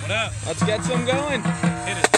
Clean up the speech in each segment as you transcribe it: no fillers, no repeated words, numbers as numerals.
What up? Let's get some going. Hit it.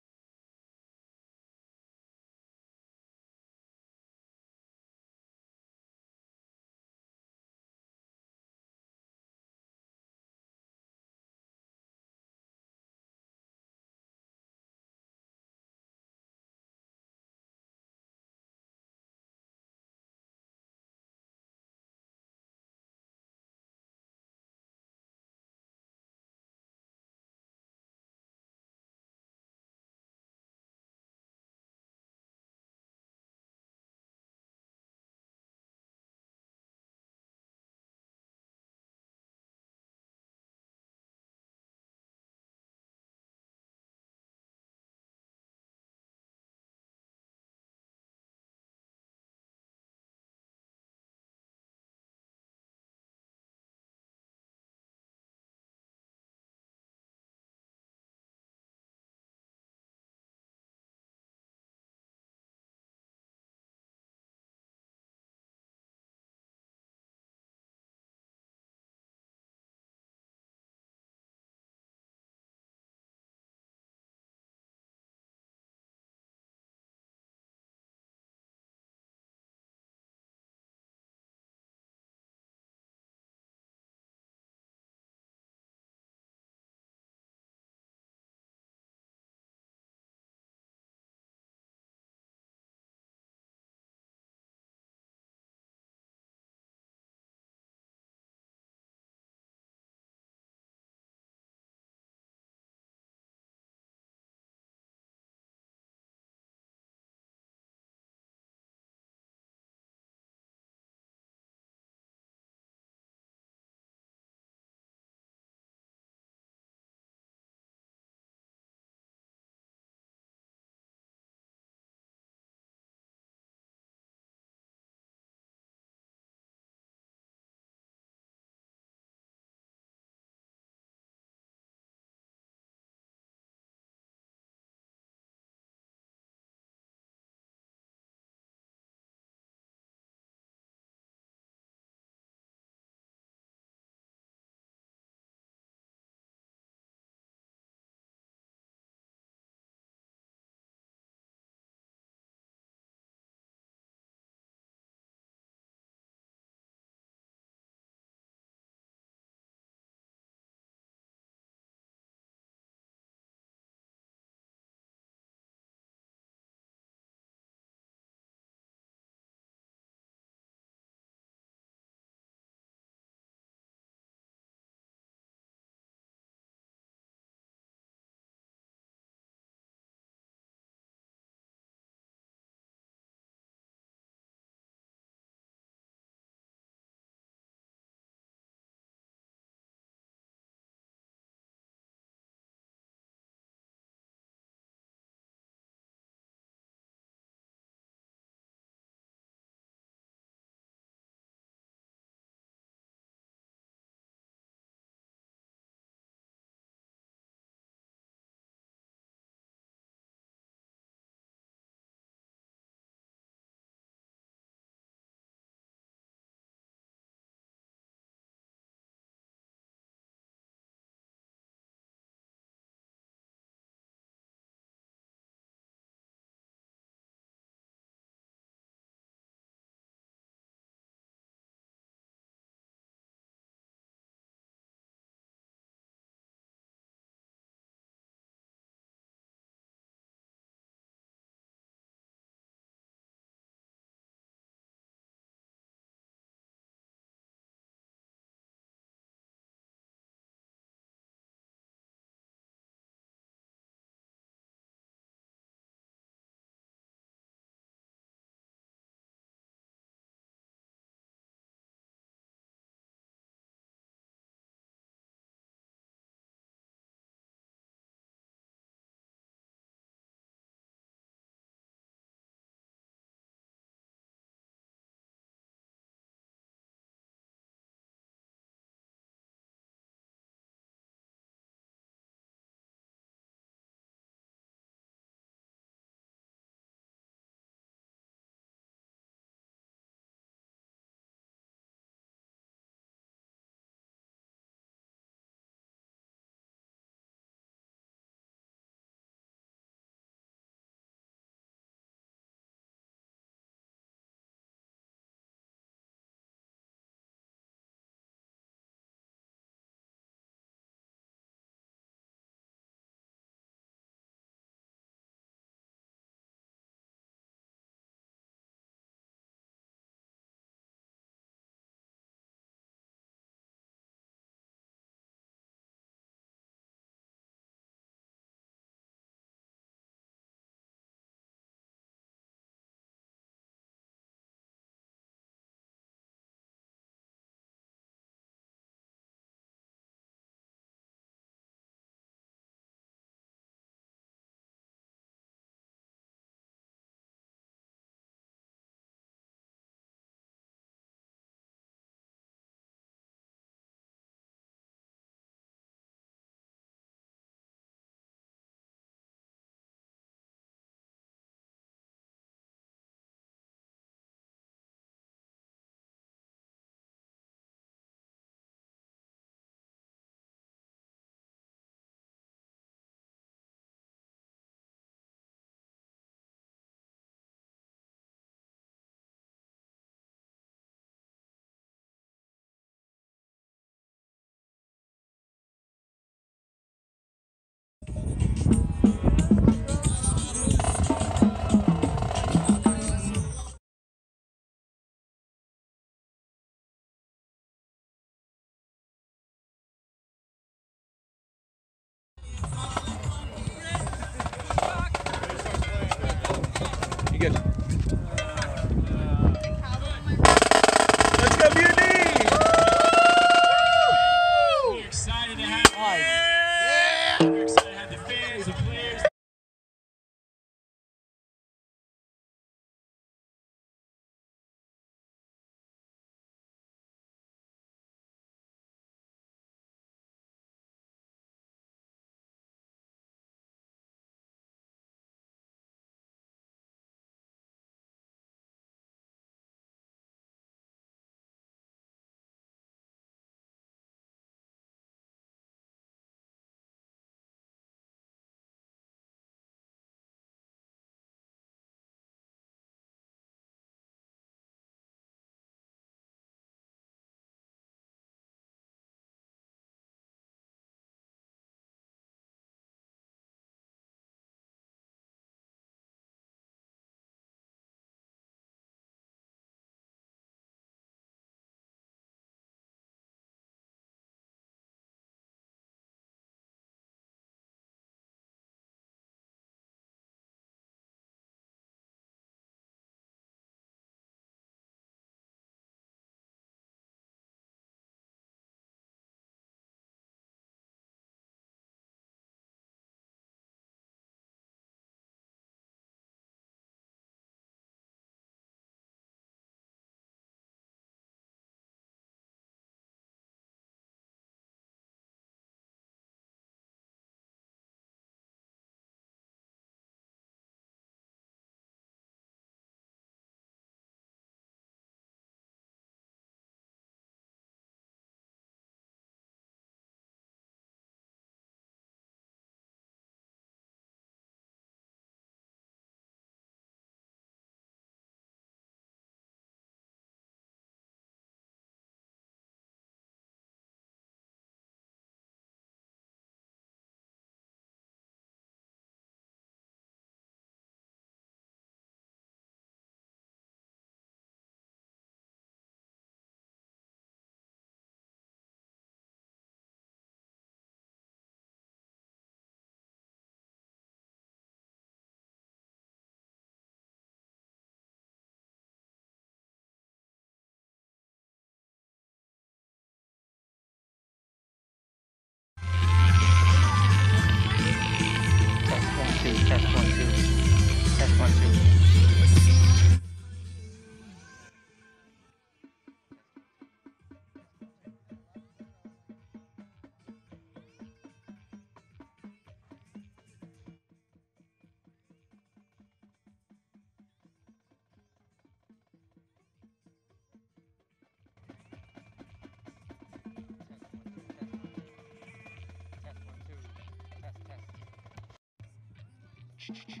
Test.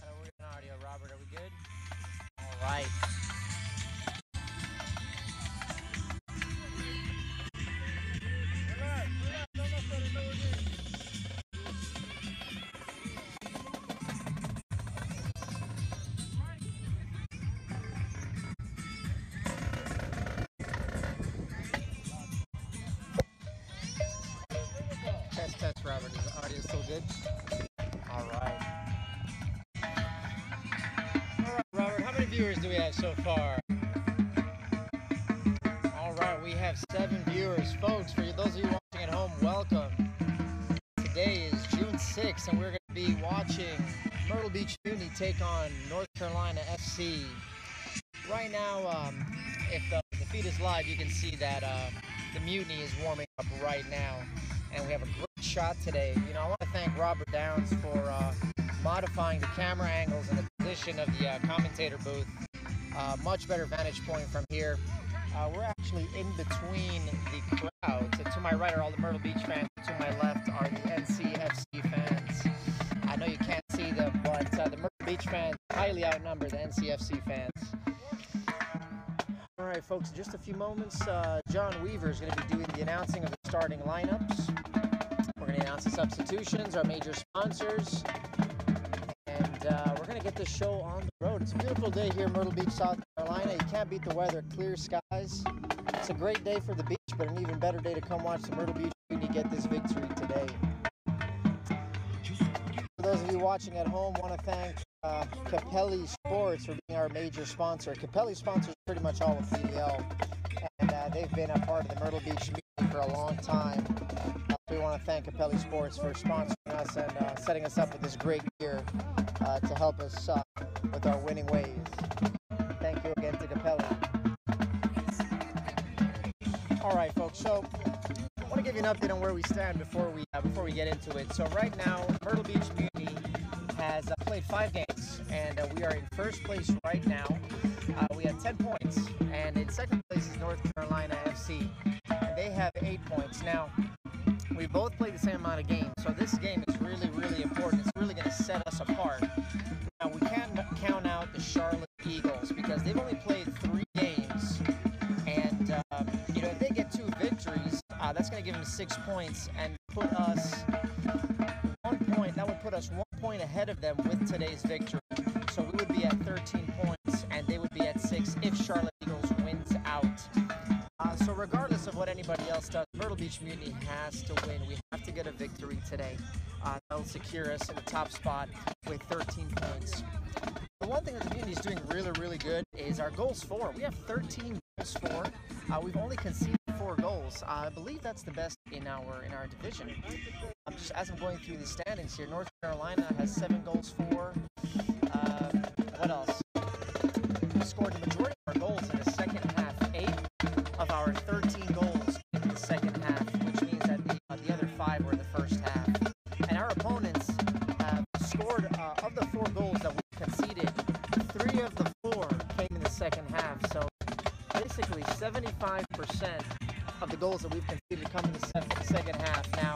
How are we on audio, Robert? Are we good? All right. Test, Robert. Is the audio still good? All right. Robert, how many viewers do we have so far? All right, we have 7 viewers. Folks, for those of you watching at home, welcome. Today is June 6th, and we're going to be watching Myrtle Beach Mutiny take on North Carolina FC. Right now, if the feed is live, you can see that the Mutiny is warming up right now, and we have a great shot today. You know, I want to thank Robert Downs for modifying the camera angles and the position of the commentator booth. Much better vantage point from here. We're actually in between the crowds. To my right are all the Myrtle Beach fans. To my left are the NCFC fans. I know you can't see them, but the Myrtle Beach fans highly outnumber the NCFC fans. All right, folks, in just a few moments, John Weaver is going to be doing the announcing of the starting lineups. We're going to announce the substitutions, our major sponsors, and we're going to get this show on the road. It's a beautiful day here in Myrtle Beach, South Carolina. You can't beat the weather, clear skies. It's a great day for the beach, but an even better day to come watch the Myrtle Beach Mutiny get this victory today. For those of you watching at home, I want to thank Capelli Sports for being our major sponsor. Capelli sponsors pretty much all of PDL, and they've been a part of the Myrtle Beach Mutiny for a long time. We want to thank Capelli Sports for sponsoring us and setting us up with this great gear to help us with our winning ways. Thank you again to Capelli. All right, folks, so I want to give you an update on where we stand before we get into it. So right now, Myrtle Beach Mutiny has played 5 games, and we are in first place right now. We have 10 points, and in second place is North Carolina FC, and they have 8 points. Now, we both played the same amount of games, so this game is really, really important. It's really going to set us apart. Now, we can't count out the Charlotte Eagles because they've only played 3 games, and you know, if they get 2 victories, that's going to give them 6 points and put us 1 point. That would put us 1 point ahead of them with today's victory. So we would be at 13 points, and they would be at 6 if Charlotte Eagles wins out. So regardless of what anybody else does, Myrtle Beach Mutiny has to win. We have to get a victory today. That'll secure us in the top spot with 13 points. The one thing that the Mutiny is doing really, really good is our goals for. We have 13 goals for. We've only conceded 4 goals. I believe that's the best in our division. Just as I'm going through the standings here, North Carolina has 7 goals for. What else? We scored the majority of our goals in the second half. 8 of our 13 goals in the second half, which means that the other 5 were in the first half. And our opponents have scored, of the 4 goals that we conceded, 3 of the 4 came in the second half. So basically 75% of the goals that we've conceded come in the second half. Now,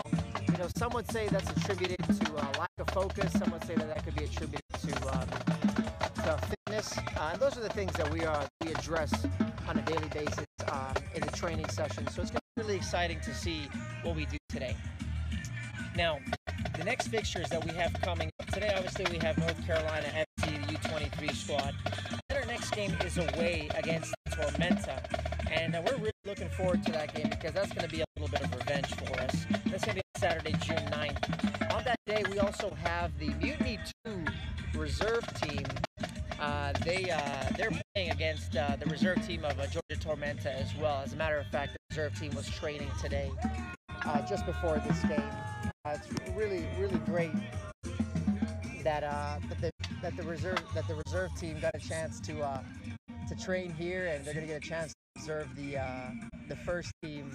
you know, some would say that's attributed to lack of focus. Some would say that could be attributed to fitness. And those are the things that we address on a daily basis in the training session. So it's going to be really exciting to see what we do today. Now, the next fixtures that we have coming up today, obviously we have North Carolina FC, the U23 squad. Then our next game is away against Tormenta. And we're really looking forward to that game because that's going to be a little bit of revenge for us. That's going to be Saturday, June 9th. On that day, we also have the Mutiny 2 reserve team They're playing against the reserve team of Georgia Tormenta as well. As a matter of fact, the reserve team was training today, just before this game. It's really great that the reserve team got a chance to train here, and they're going to get a chance to observe the first team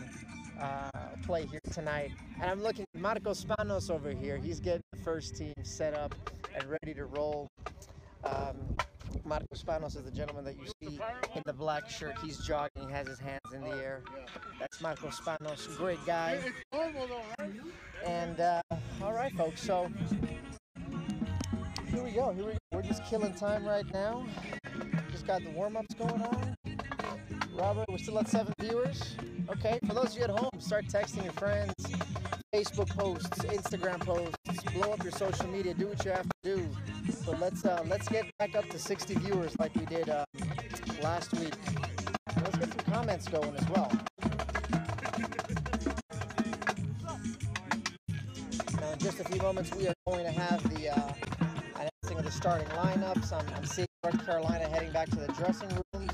play here tonight. And I'm looking at Marco Spanos over here. He's getting the first team set up and ready to roll. Marco Spanos is the gentleman that you see in the black shirt. He's jogging. He has his hands in the air. That's Marco Spanos. Great guy. And all right, folks. So here we go. We're just killing time right now. Just got the warm-ups going on. Robert, we're still at 7 viewers. Okay, for those of you at home, start texting your friends. Facebook posts, Instagram posts, blow up your social media. Do what you have to do. But let's get back up to 60 viewers like we did last week. And let's get some comments going as well. Now, in just a few moments, we are going to have the announcing of the starting lineups. I'm seeing North Carolina heading back to the dressing rooms.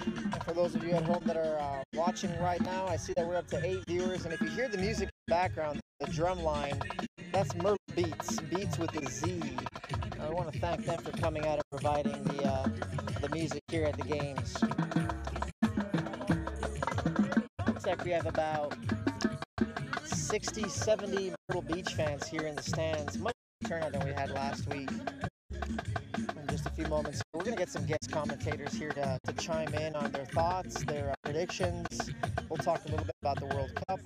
And for those of you at home that are watching right now, I see that we're up to 8 viewers. And if you hear the music in the background, the drum line, that's Myrtle Beats with a Z. I want to thank them for coming out and providing the music here at the games. Looks like we have about 60, 70 Myrtle Beach fans here in the stands. Much better turnout than we had last week. In just a few moments, we're going to get some guest commentators here to chime in on their thoughts, their predictions. We'll talk a little bit about the World Cup.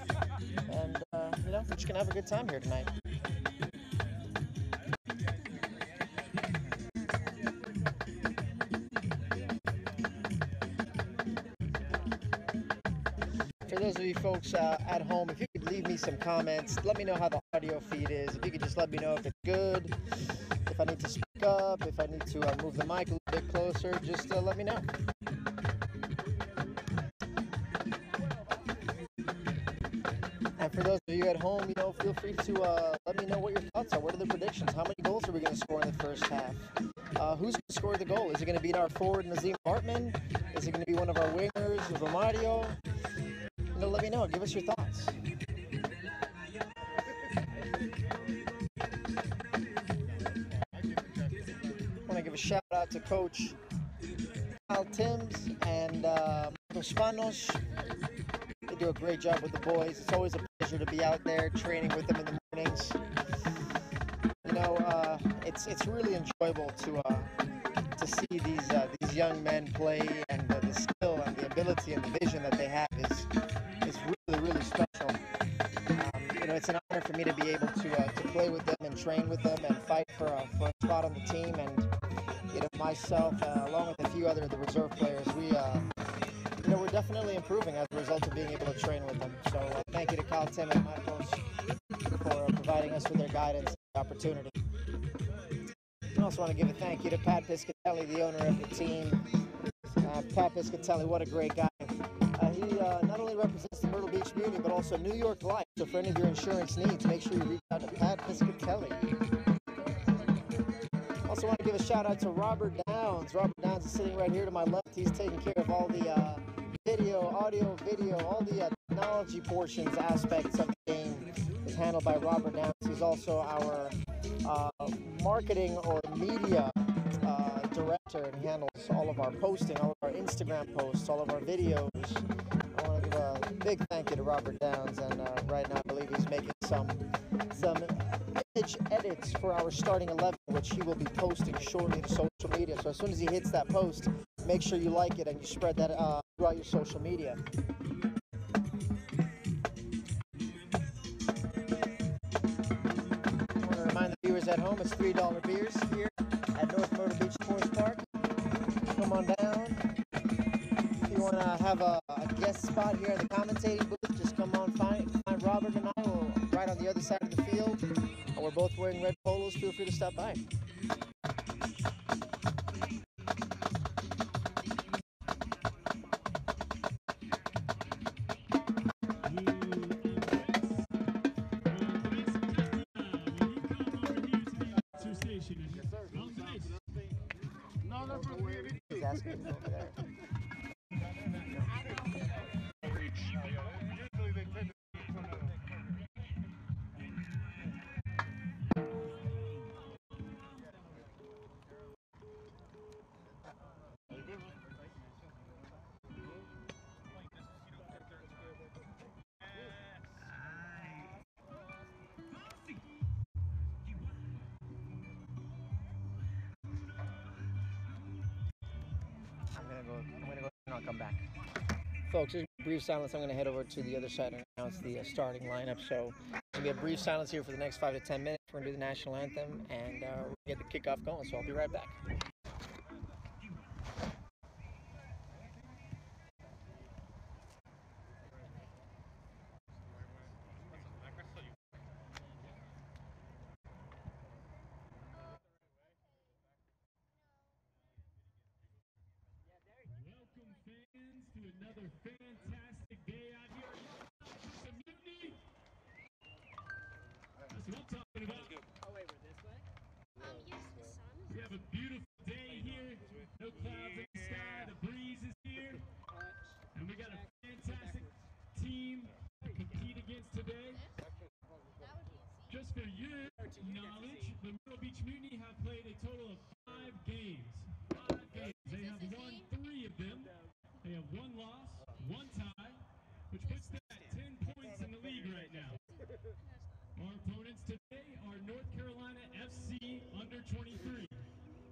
And, we're just going to have a good time here tonight. For those of you folks at home, if you could leave me some comments, let me know how the audio feed is. If you could just let me know if it's good, if I need to speak up, if I need to move the mic a little bit closer, just let me know. And for those of you at home, feel free to let me know what your thoughts are. What are the predictions? How many goals are we going to score in the first half? Who's going to score the goal? Is it going to be our forward, Nazim Hartman? Is it going to be one of our wingers, Romario? Let me know. Give us your thoughts. I want to give a shout out to Coach Kyle Timms and Marco Spanos. They do a great job with the boys. It's always a pleasure to be out there training with them in the mornings. It's really enjoyable to see these young men play, and the skill and the ability and the vision that they have is really special. It's an honor for me to be able to play with them and train with them and fight for a spot on the team. And myself, along with a few other of the reserve players, we're definitely improving as a result of being able to train with them. So thank you to Kyle, Tim, and Marcos for providing us with their guidance and opportunity. I also want to give a thank you to Pat Piscatelli, the owner of the team. Pat Piscatelli, what a great guy. He not only represents the Myrtle Beach community, but also New York Life. So for any of your insurance needs, make sure you reach out to Pat Piscatelli. Also want to give a shout out to Robert Downs. Robert Downs is sitting right here to my left. He's taking care of all the audio, video, all the technology portions, aspects of the game is handled by Robert Downs. He's also our marketing or media director, and he handles all of our posting, all of our Instagram posts, all of our videos. I want to give a big thank you to Robert Downs, and right now I believe he's making some image edits for our starting 11, which he will be posting shortly to social media. So as soon as he hits that post, make sure you like it and you spread that throughout your social media. I want to remind the viewers at home, it's $3 beers here at North Myrtle Beach Sports Park. Come on down. If you want to have a guest spot here in the commentating booth, just come on, find Robert and I. We're right on the other side of the field. We're both wearing red polos. Feel free to stop by. station. Yes, sir. No, that's for me. He's asking to go over there. Usually they tend to in front of I'm gonna go and I'll come back. Folks, there's a brief silence. I'm gonna head over to the other side and announce the starting lineup. So there'll be a brief silence here for the next 5 to 10 minutes. We're gonna do the national anthem and we'll get the kickoff going. So I'll be right back. Welcome fans to another fantastic day out here at Mutiny. That's what I'm talking about. Oh wait, we're this way? Yes, the sun. We have a beautiful day here. No clouds in the sky. The breeze is here. And we got a fantastic team to compete against today. Just for your knowledge, the Myrtle Beach Mutiny have played a total of 5 games. 5 games. They have won 3 of them. They have 1 loss, 1 tie, which puts them at 10 points in the league right now. Our opponents today are North Carolina FC under 23.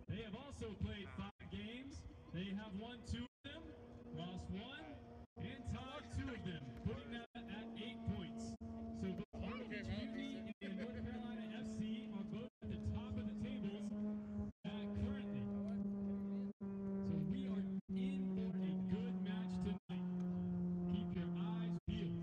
They have also played 5 games. They have won 2 of them, lost 1, and tied 2 of them, putting them at 8 points. So both Myrtle Beach Mutiny and North Carolina FC are both at the top of the tables currently. So we are in for a good match tonight. Keep your eyes peeled.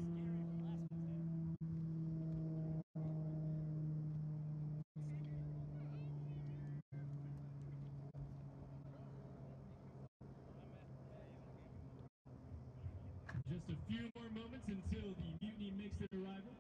Just a few more moments until the Mutiny makes their arrival.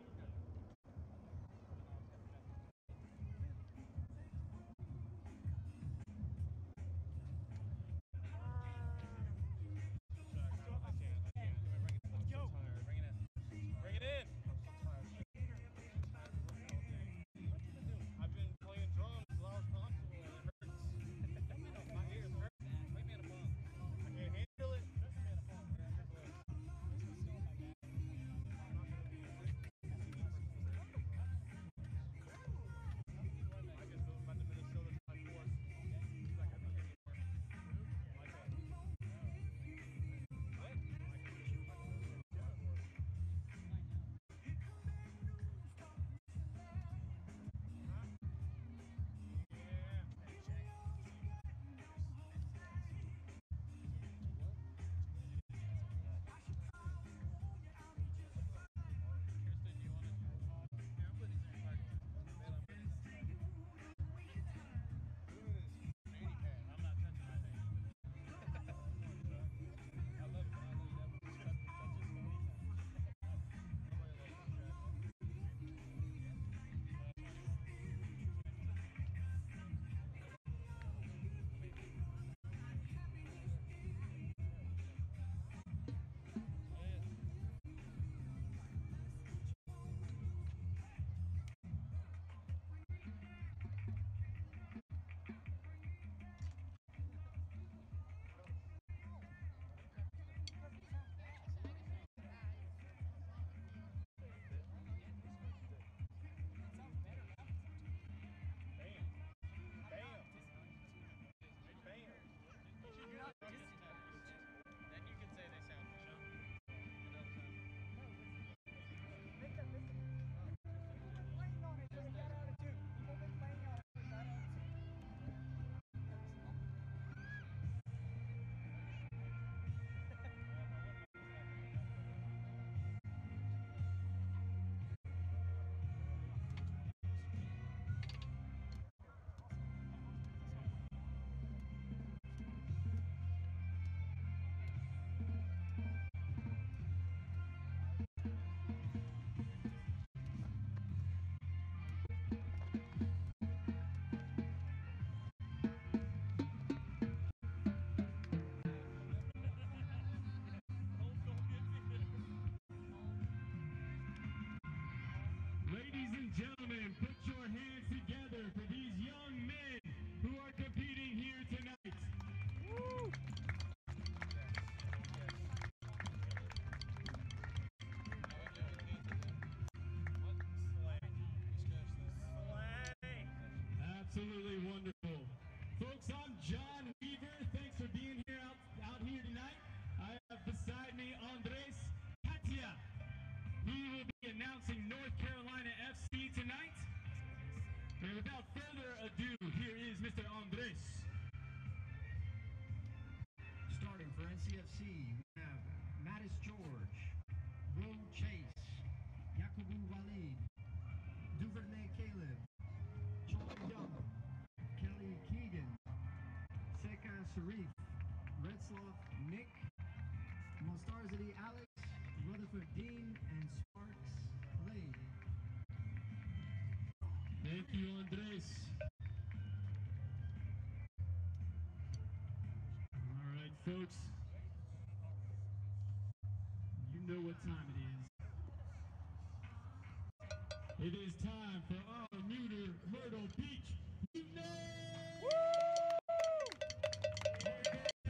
Sharif, Retzloff, Nick, Mostarzity, Alex, Rutherford, Dean, and Sparks, Clay. Thank you, Andres. All right, folks. You know what time it is. It is time for our neuter Myrtle Beach Mutiny!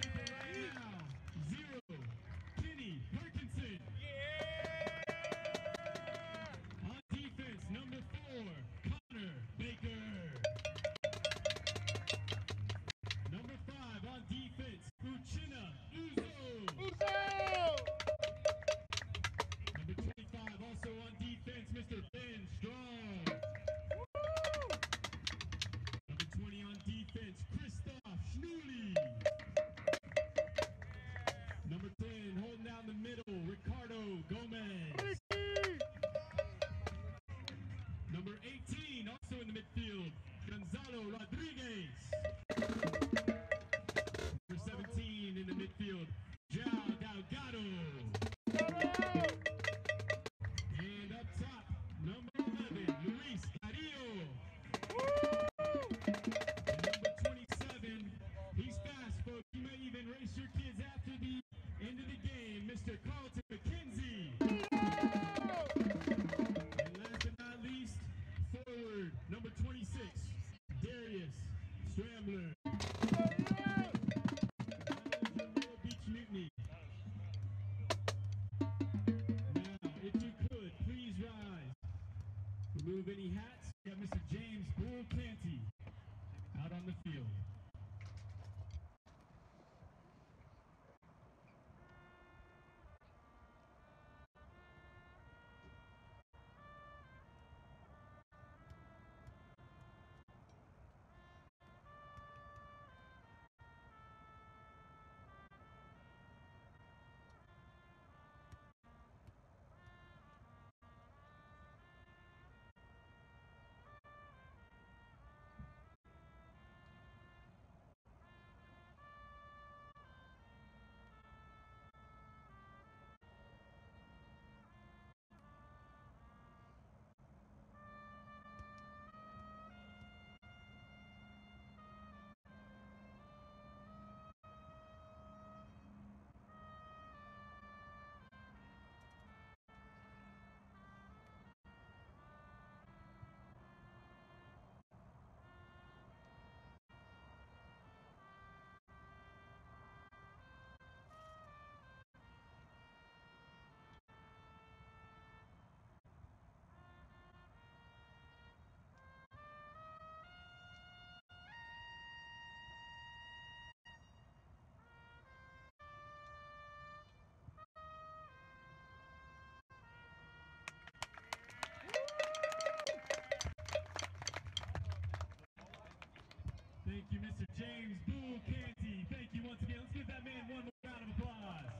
Right now, 0, Kenny Perkinson. On defense, number 4, Connor Baker. Number 5 on defense, Uchenna Uzo. Number 25 also on defense, Mr. Ben Strong. Number 20 on defense, Christoph Schnouli. Number 10 holding down the middle, Ricardo Gomez. Number 18 also in the midfield, Gonzalo Rodriguez. Number 17 in the midfield, João Delgado. And up top, number 11, Luis Carrillo. And number 27, he's fast, folks. You may even race your kids after the end of the game, Mr. Carlton McKenzie. And last but not least, forward, number 26, Darius Stramler. Myrtle Beach Mutiny. Now, if you could, please rise. Remove any hats. We have Mr. James Bull Canty out on the field. Thank you, Mr. James Bull Canty. Thank you once again. Let's give that man one more round of applause.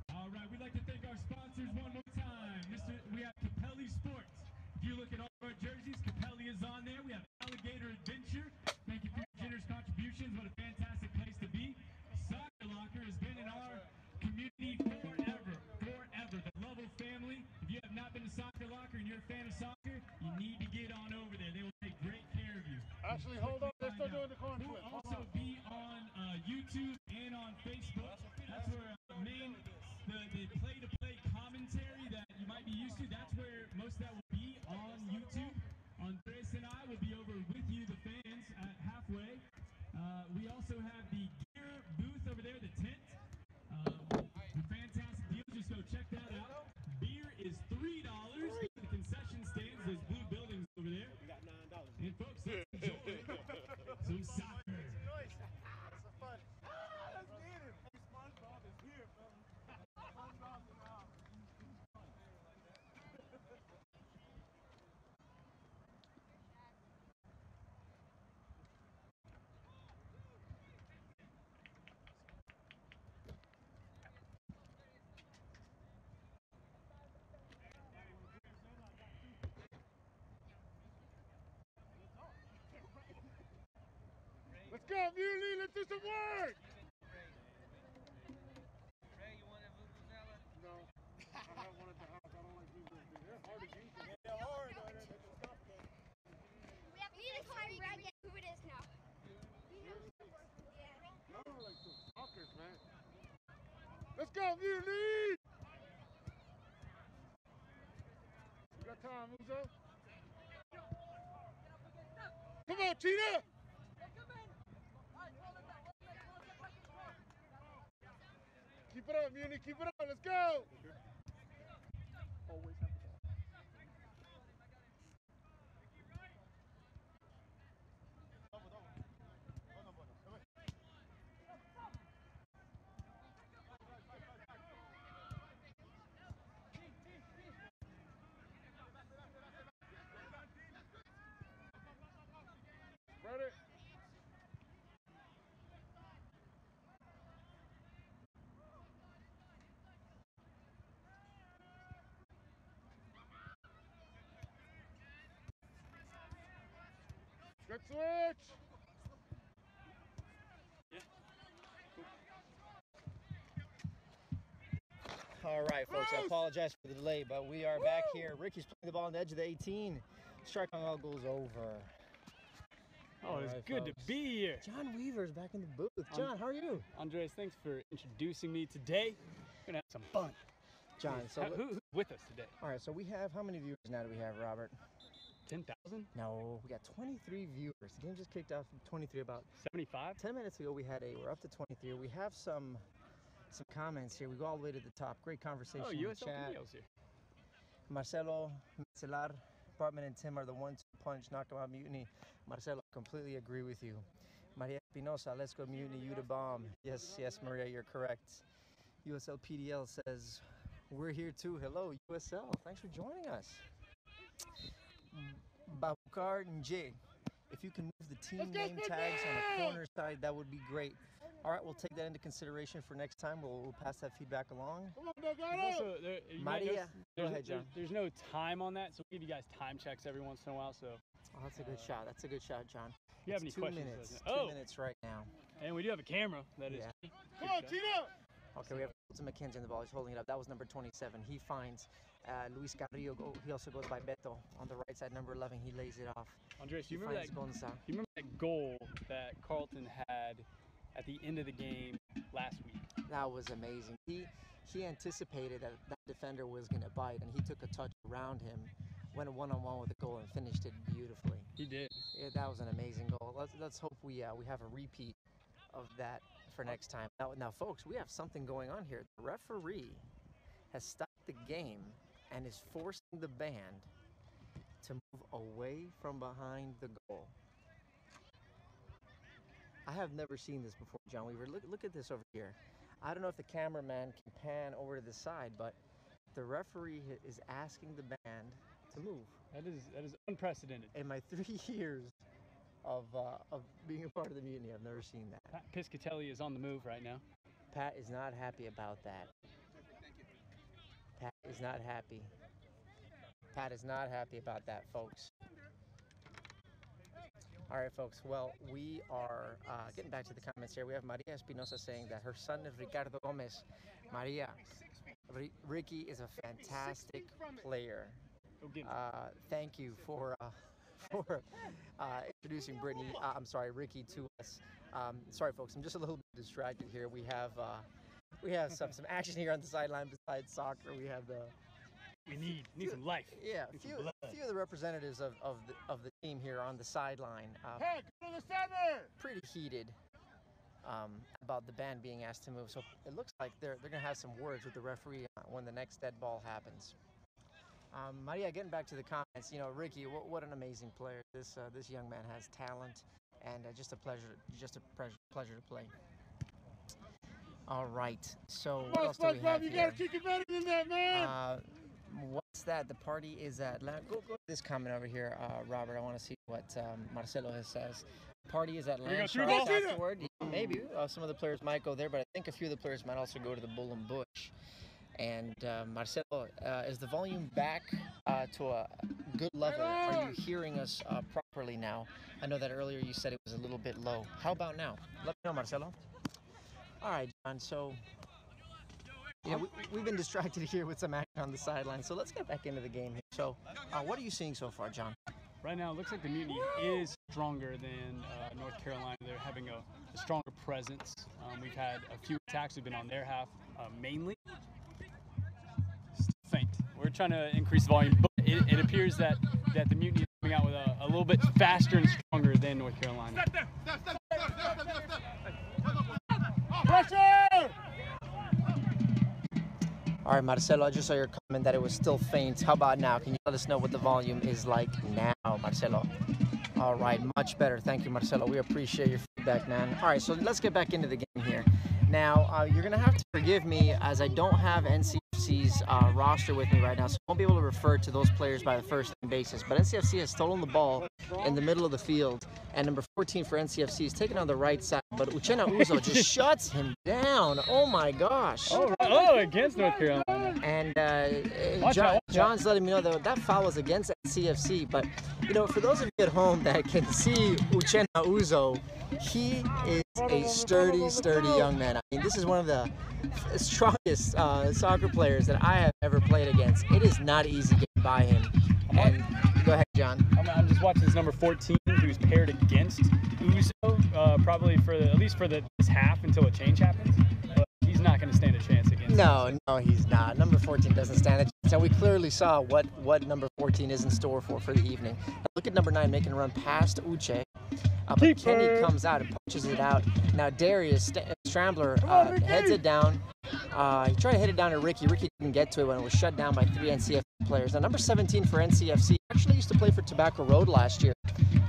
All right, we'd like to thank our sponsors one more time. We have Capelli Sports. If you look at all of our jerseys, Capelli is on there. We have Alligator Adventure. Thank you for your generous contributions. What a fantastic place to be. Soccer Locker has been in our community forever. The Lovell family. If you have not been to Soccer Locker and you're a fan of soccer, you need to get on over there. They will take great care of you. Actually, hold on. They're still doing the coin We'll flip. also be on YouTube and on Facebook. That's where the play-to-play commentary that you might be used to, that's where most of that will be on YouTube. Andres and I will be over with you, the fans, at halfway. We also have the gear booth over there, the tent. Fantastic deals. Just go check that out. Beer is $3. The concession stands, those blue buildings over there. We got $9. And folks, let's enjoy some soccer. That's some fun. Let's get it. Hey, SpongeBob is here, fellas. SpongeBob's in the house. go, Mutiny. Let's do some work. Ray, you want a vuvuzela? No, I have one at the house. I don't like vuvuzelas. They're hard to use. They're hard. They're complicated. We have to find Brad who it is now. No, like some fuckers, man. Let's go, Mutiny. You got time, Muzo? Come on, Cheetah. Keep it up, Mutiny. Keep it up. Let's go. Always have the ball. Ready? Good switch. All right, folks, I apologize for the delay, but we are back here. Ricky's playing the ball on the edge of the 18. Strike on all goes over. Oh, it's right, good folks. to be here. John Weaver's back in the booth. John, how are you? Andres, thanks for introducing me today. We're going to have some fun. John, so Who's with us today? all right, so we have, how many viewers now do we have, Robert? 10,000? No, we got 23 viewers. The game just kicked off 23 about 75? 10 minutes ago. We had 8. We're up to 23. We have some comments here. We go all the way to the top. Great conversation Oh, in the USL chat. Camille's here. Marcelo, Celar, Bartman, and Tim are the 1-2 punch. Knock them out, Mutiny. Marcelo, completely agree with you. Maria Espinosa, let's go, Mutiny. You the bomb. Yes, Maria, you're correct. USL PDL says, we're here too. Hello, USL. Thanks for joining us. Babukar and Jay, if you can move the team name tags on the corner side, that would be great. All right, we'll take that into consideration for next time. We'll pass that feedback along. Come on, Delgado. Also, you might Maria, notice go ahead, John. There's no time on that, so we give you guys time checks every once in a while. So Oh, that's a good shot. That's a good shot, John. if you have any It's 2 questions, minutes. let us know. 2 minutes right now. And we do have a camera. That is. Yeah. Come on, Cheetah. Okay, we have Colton McKenzie on the ball. He's holding it up. That was number 27. He finds Luis Carrillo. He also goes by Beto on the right side, number 11. He lays it off. Andres, He you remember finds that? Gonza. You remember that goal that Carlton had at the end of the game last week? That was amazing. He anticipated that that defender was going to bite, and he took a touch around him, went one-on-one with the goal, and finished it beautifully. He did. Yeah, that was an amazing goal. Let's hope we have a repeat of that for next time. Now, folks, we have something going on here. The referee has stopped the game and is forcing the band to move away from behind the goal. I have never seen this before, John Weaver. Look at this over here. I don't know if the cameraman can pan over to the side, but the referee is asking the band to move. That is unprecedented. In my 3 years of being a part of the Mutiny, I've never seen that. Pat Piscatelli is on the move right now. Pat is not happy about that. Pat is not happy. Pat is not happy about that, folks. All right, folks. Well, we are getting back to the comments here. We have Maria Espinosa saying that her son is Ricardo Gomez. Maria, Ricky is a fantastic player. Go get him. Thank you for introducing Ricky to us. Sorry, folks. I'm just a little bit distracted here. We have some action here on the sideline besides soccer. We have We need some life. yeah, a Need few some blood. of the representatives of the team here on the sideline. Hey, go to the center. Pretty heated about the band being asked to move. So it looks like they're gonna have some words with the referee when the next dead ball happens. Maria, getting back to the comments, Ricky, what an amazing player. This young man has talent, and just a pleasure to play. All right, so what else do we have You here? gotta kick it better than that, man. What's that? The party is at Go to this comment over here, Robert. I want to see what Marcelo says. Party is at Land Sharks afterward. Maybe some of the players might go there, but I think a few of the players might also go to the Bull and Bush. And Marcelo, is the volume back to a good level? Are you hearing us properly now. I know that earlier you said it was a little bit low. How about now? Let me know, Marcelo. All right, John. So, we've been distracted here with some action on the sideline. So let's get back into the game here. So, what are you seeing so far, John? Right now, it looks like the Mutiny is stronger than North Carolina. They're having a stronger presence. We've had a few attacks. We've been on their half mainly. Still faint. We're trying to increase the volume, but it appears that the Mutiny is coming out with a little bit faster and stronger than North Carolina. Pressure! All right, Marcelo, I just saw your comment that it was still faint. How about now? Can you let us know what the volume is like now, Marcelo? All right, much better. Thank you, Marcelo. We appreciate your feedback, man. All right, so let's get back into the game here. Now, you're going to have to forgive me as I don't have NCFC's roster with me right now, so I won't be able to refer to those players by the first name basis. But NCFC has stolen the ball in the middle of the field, and number 14 for NCFC is taken on the right side, but Uchenna Uzo just shuts him down. Oh, my gosh. Oh, against North Carolina. And John's letting me know that foul was against NCFC, but, for those of you at home that can see Uchenna Uzo, he is a sturdy young man. I mean, this is one of the strongest soccer players that I have ever played against. It is not easy getting by him. And go ahead, John. I'm just watching this number 14 who's paired against Uzo, probably at least for this half until a change happens. But he's not going to stand a chance against No, he's not. Number 14 doesn't stand a chance. And we clearly saw what number 14 is in store for the evening. Now look at number 9 making a run past Uche. But Kenny comes out and punches it out. Now Darius Strambler heads it down. He tried to hit it down to Ricky. Ricky didn't get to it when it was shut down by 3 NCFC players. Now number 17 for NCFC actually used to play for Tobacco Road last year.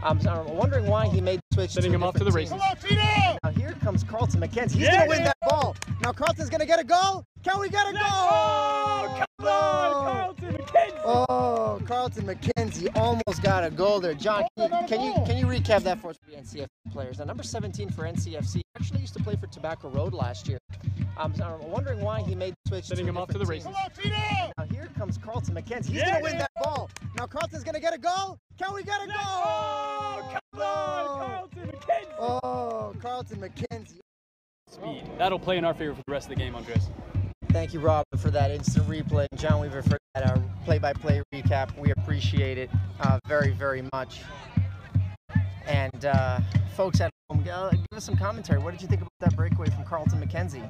I'm wondering why he made the switch. Sending him off to the races. Now here comes Carlton McKenzie. He's going to win that ball. Now Carlton's going to get a goal. Can we get a goal? Oh, come on, Carlton McKenzie. Oh, Carlton McKenzie almost got a goal there. John, can you recap that for us for the NCFC players? Now number 17 for NCFC actually used to play for Tobacco Road last year. I'm wondering why he made the switch. Sending him off to the races. Now here comes Carlton McKenzie. He's going to win that ball. Now Carlton's going to get a goal. Can we get a goal? Oh, come on, Carlton McKenzie. Oh, Carlton McKenzie. Speed. That'll play in our favor for the rest of the game, Andres. Thank you, Robin, for that instant replay. John Weaver for that play-by-play recap. We appreciate it very, very much. And folks at home, give us some commentary. What did you think about that breakaway from Carlton McKenzie?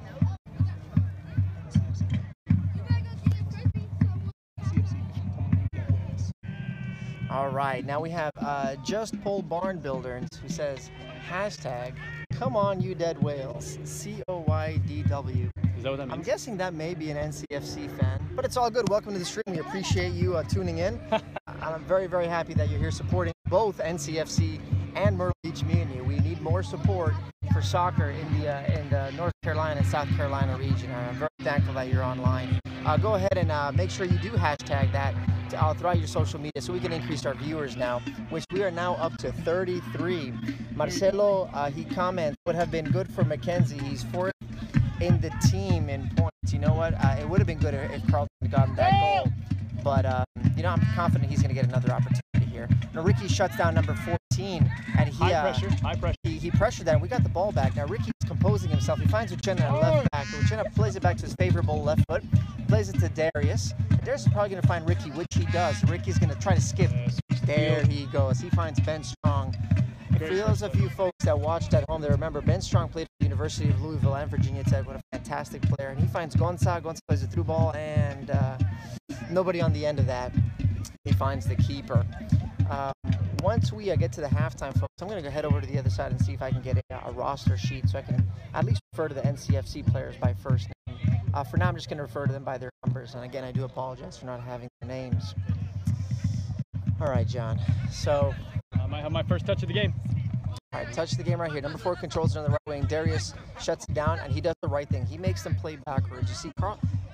All right, now we have Just Pole Barn Builder who says, hashtag, come on you dead whales, COYDW. Is that what that means? I'm guessing that may be an NCFC fan, but it's all good. Welcome to the stream. We appreciate you tuning in. I'm very, very happy that you're here supporting both NCFC and Myrtle Beach Mutiny. We need more support for soccer in the North Carolina and South Carolina region. I'm very thankful that you're online. Go ahead and make sure you do hashtag that throughout your social media so we can increase our viewers now, which we are now up to 33. Marcelo, he comments, would have been good for McKenzie. He's fourth in the team in points. You know what? It would have been good if Carlton had gotten that goal. But, I'm confident he's going to get another opportunity here. Now, Ricky shuts down number 14. And he, high pressure. He pressured that, and we got the ball back. Now, Ricky's composing himself. He finds Uchenna at left back. Uchenna plays it back to his favorable left foot. Plays it to Darius. Darius is probably going to find Ricky, which he does. Ricky's going to try to skip. There he goes. He finds Ben Strong. For those of you folks that watched at home, they remember Ben Strong played at the University of Louisville and Virginia Tech. What a fantastic player. And he finds Gonza. Gonza plays a through ball, and nobody on the end of that. He finds the keeper. Once we get to the halftime, folks, I'm going to go head over to the other side and see if I can get a roster sheet so I can at least refer to the NCFC players by first name. For now, I'm just going to refer to them by their numbers. And again, I do apologize for not having their names. All right, John. So I might have my first touch of the game. All right, touch the game right here. Number 4 controls it on the right wing. Darius shuts it down, and he does the right thing. He makes them play backwards. You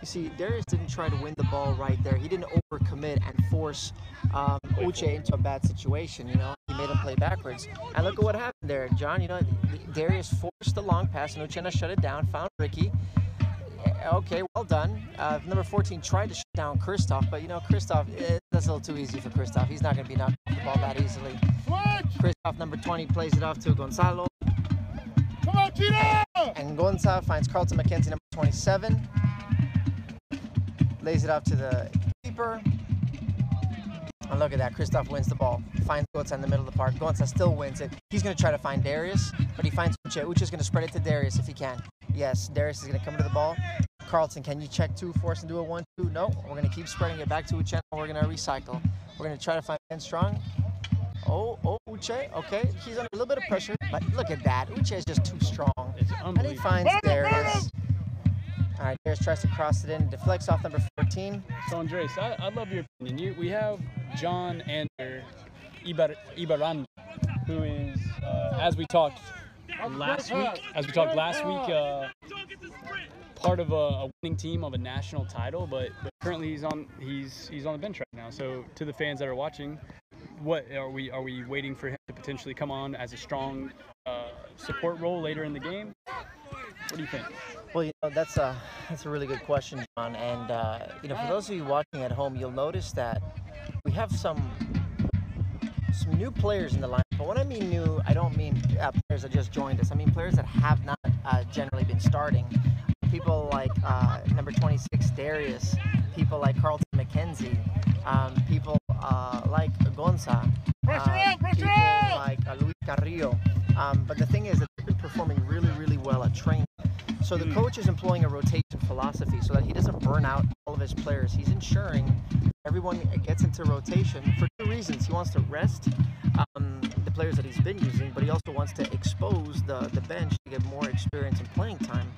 see, Darius didn't try to win the ball right there. He didn't overcommit and force Uche into a bad situation. He made him play backwards. And look at what happened there, John. Darius forced the long pass, and Uchenna shut it down, found Ricky. Okay, well done. Number 14 tried to shut down Kickoff, but Kickoff, that's a little too easy for Kickoff. He's not going to be knocked off the ball that easily. Kickoff, number 20, plays it off to Gonzalo. Come on, Gina! And Gonza finds Carlton McKenzie, number 27. Lays it off to the keeper. And look at that, Kickoff wins the ball. Finds Gonza in the middle of the park. Gonza still wins it. He's going to try to find Darius, but he finds Uche. Uche's going to spread it to Darius if he can. Yes, Darius is going to come to the ball. Carlton, can you check 2 for us and do a 1-2? No, we're going to keep spreading it back to Uche. We're going to recycle. We're going to try to find Ben Strong. Oh, Uche. Okay, he's under a little bit of pressure, but look at that. Uche is just too strong. And he finds Darius. All right, Darius tries to cross it in, deflects off number 14. So, Andres, I love your opinion. We have John Ander Ibarran, who is, as we talked last week, part of a winning team of a national title, but currently he's on the bench right now. So, to the fans that are watching, what are we waiting for him to potentially come on as a strong support role later in the game? What do you think? Well, that's a really good question, John. And for those of you watching at home, you'll notice that we have some new players in the lineup. But when I mean new, I don't mean players that just joined us. I mean players that have not generally been starting. People like number 26 Darius, people like Carlton McKenzie, people like Gonza, people like Luis Carrillo. But the thing is that they've been performing really, really well at training. So the coach is employing a rotation philosophy so that he doesn't burn out all of his players. He's ensuring everyone gets into rotation for 2 reasons. He wants to rest the players that he's been using, but he also wants to expose the bench to get more experience and playing time.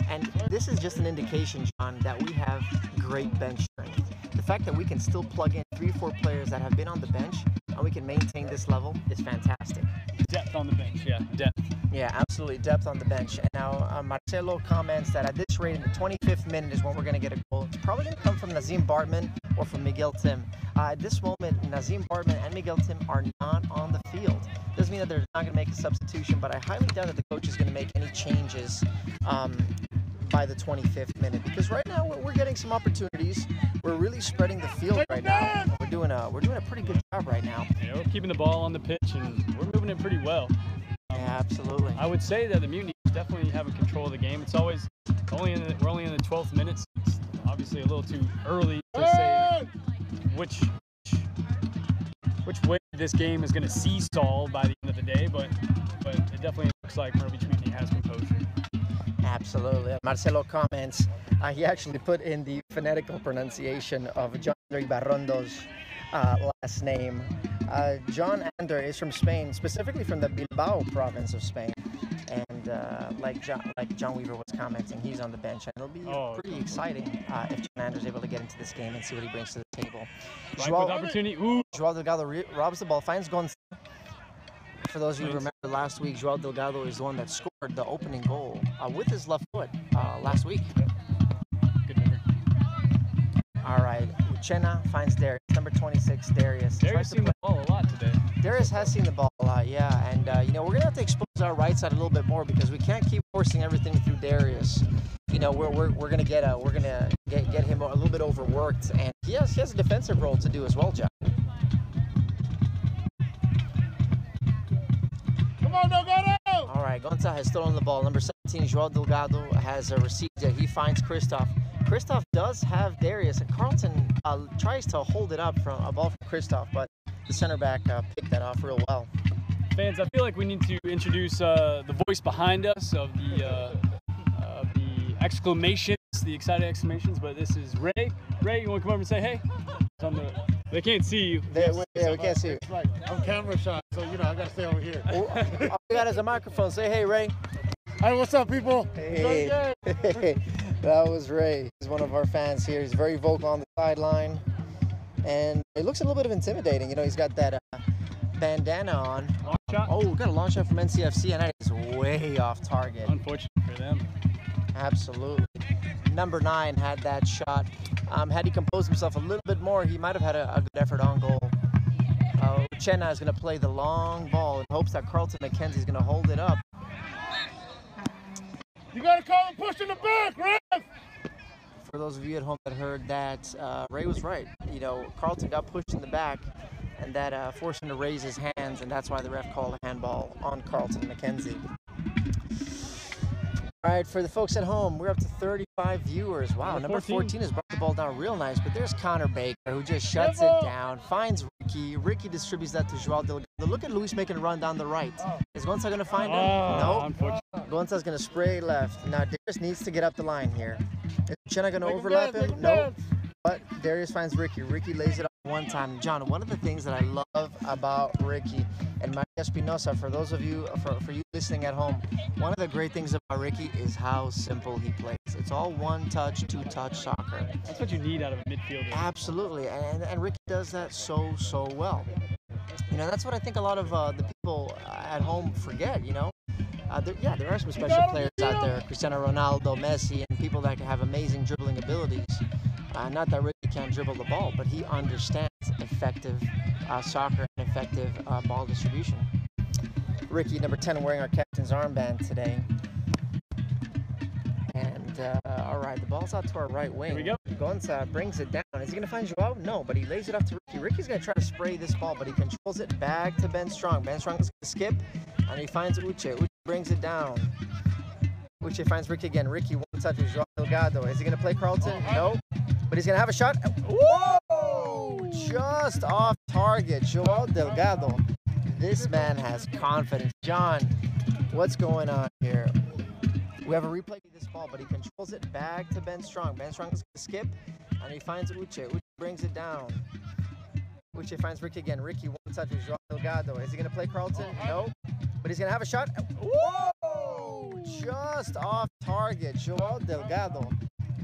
And this is just an indication, John, that we have great bench strength. The fact that we can still plug in 3-4 players that have been on the bench and we can maintain this level is fantastic. Depth on the bench, yeah, depth. Yeah, absolutely, depth on the bench. And now Marcelo comments that at this rate, in the 25th minute is when we're going to get a goal. It's probably going to come from Nazim Bartman or from Miguel Tim. At this moment, Nazim Bartman and Miguel Tim are not on the field. Doesn't mean that they're not going to make a substitution, but I highly doubt that the coach is going to make any changes by the 25th minute, because right now we're getting some opportunities. We're really spreading the field right now. We're doing a pretty good job right now. Yeah, we're keeping the ball on the pitch and we're moving it pretty well. Yeah, absolutely. I would say that the Mutiny is definitely having control of the game. It's always we're only in the 12th minute. So it's obviously a little too early to say which way this game is going to seesaw by the end of the day, but it definitely looks like Myrtle Beach Mutiny has composure. Absolutely. Marcelo comments, he actually put in the phonetical pronunciation of John Ander Ibarrondo's last name. John Ander is from Spain, specifically from the Bilbao province of Spain. And like John Weaver was commenting, he's on the bench. And it'll be pretty exciting if John Ander is able to get into this game and see what he brings to the table. Right with opportunity. Ooh. Joao Delgado robs the ball, finds Gonza. For those of you who remember last week, Joao Delgado is the one that scored the opening goal with his left foot last week. Good memory. All right, Uchenna finds Darius, number 26, Darius. Darius seen the ball a lot today. Darius has seen the ball a lot, yeah. And, we're going to have to expose our right side a little bit more because we can't keep forcing everything through Darius. We're going to get him a little bit overworked, and he has a defensive role to do as well, John. All right, Gonza has stolen the ball. Number 17, Joao Delgado has received it. He finds Kickoff. Kickoff does have Darius, and Carlton tries to hold it up from a ball from Kickoff, but the center back picked that off real well. Fans, I feel like we need to introduce the voice behind us of the exclamations, the excited exclamations, but this is Ray. Ray, you want to come over and say hey? They can't see you. We can't see you. That's right. I'm camera shy, so I got to stay over here. All we got is a microphone. Say hey, Ray. Hey, what's up, people? Hey. That was Ray. He's one of our fans here. He's very vocal on the sideline. And it looks a little bit of intimidating. He's got that bandana on. Long shot? Oh, we got a long shot from NCFC, and that is way off target. Unfortunate for them. Absolutely. Number 9 had that shot. Had he composed himself a little bit more, he might have had a good effort on goal. Uchenna is going to play the long ball in hopes that Carlton McKenzie is going to hold it up. You got to call him push in the back, ref! for those of you at home that heard that, Ray was right. You know, Carlton got pushed in the back, and that forced him to raise his hands, and that's why the ref called a handball on Carlton McKenzie. All right, for the folks at home, we're up to 35 viewers. Wow, number 14 has brought the ball down real nice, but there's Connor Baker, who just shuts it down, finds Ricky. Ricky distributes that to Joao Delgado. Look at Luis making a run down the right. Is Gonza going to find him? No. Nope. Gonza's going to spray left. Now, Darius needs to get up the line here. Is Chenna going to overlap him? No. But Darius finds Ricky. Ricky lays it up one time. John, one of the things that I love about Ricky and Maria Espinosa, for those of you, for you listening at home, one of the great things about Ricky is how simple he plays. It's all one-touch, two-touch soccer. That's what you need out of a midfielder. Absolutely, and Ricky does that so well. You know, that's what I think a lot of the people at home forget, you know. There are some special players out there, Cristiano Ronaldo, Messi, and people that have amazing dribbling abilities. Not that Ricky can't dribble the ball, but he understands effective soccer and effective ball distribution. Ricky, number 10, wearing our captain's armband today. And, all right, the ball's out to our right wing. Here we go. Gonza brings it down. Is he going to find Joao? No, but he lays it off to Ricky. Ricky's going to try to spray this ball, but he controls it back to Ben Strong. Ben Strong is going to skip, and he finds Uche. Uche brings it down. Uche finds Ricky again. Ricky, one touch with Joao Delgado. Is he going to play Carlton? No. But he's going to have a shot. Whoa! Just off target. Joao Delgado. This man has confidence. John, what's going on here? We have a replay of this ball, but he controls it back to Ben Strong. Ben Strong is going to skip, and he finds Uche. Uche brings it down. Uche finds Ricky again. Ricky, one touch with Joao Delgado. Is he going to play Carlton? No. But he's going to have a shot. Whoa! Just off target. Joao Delgado.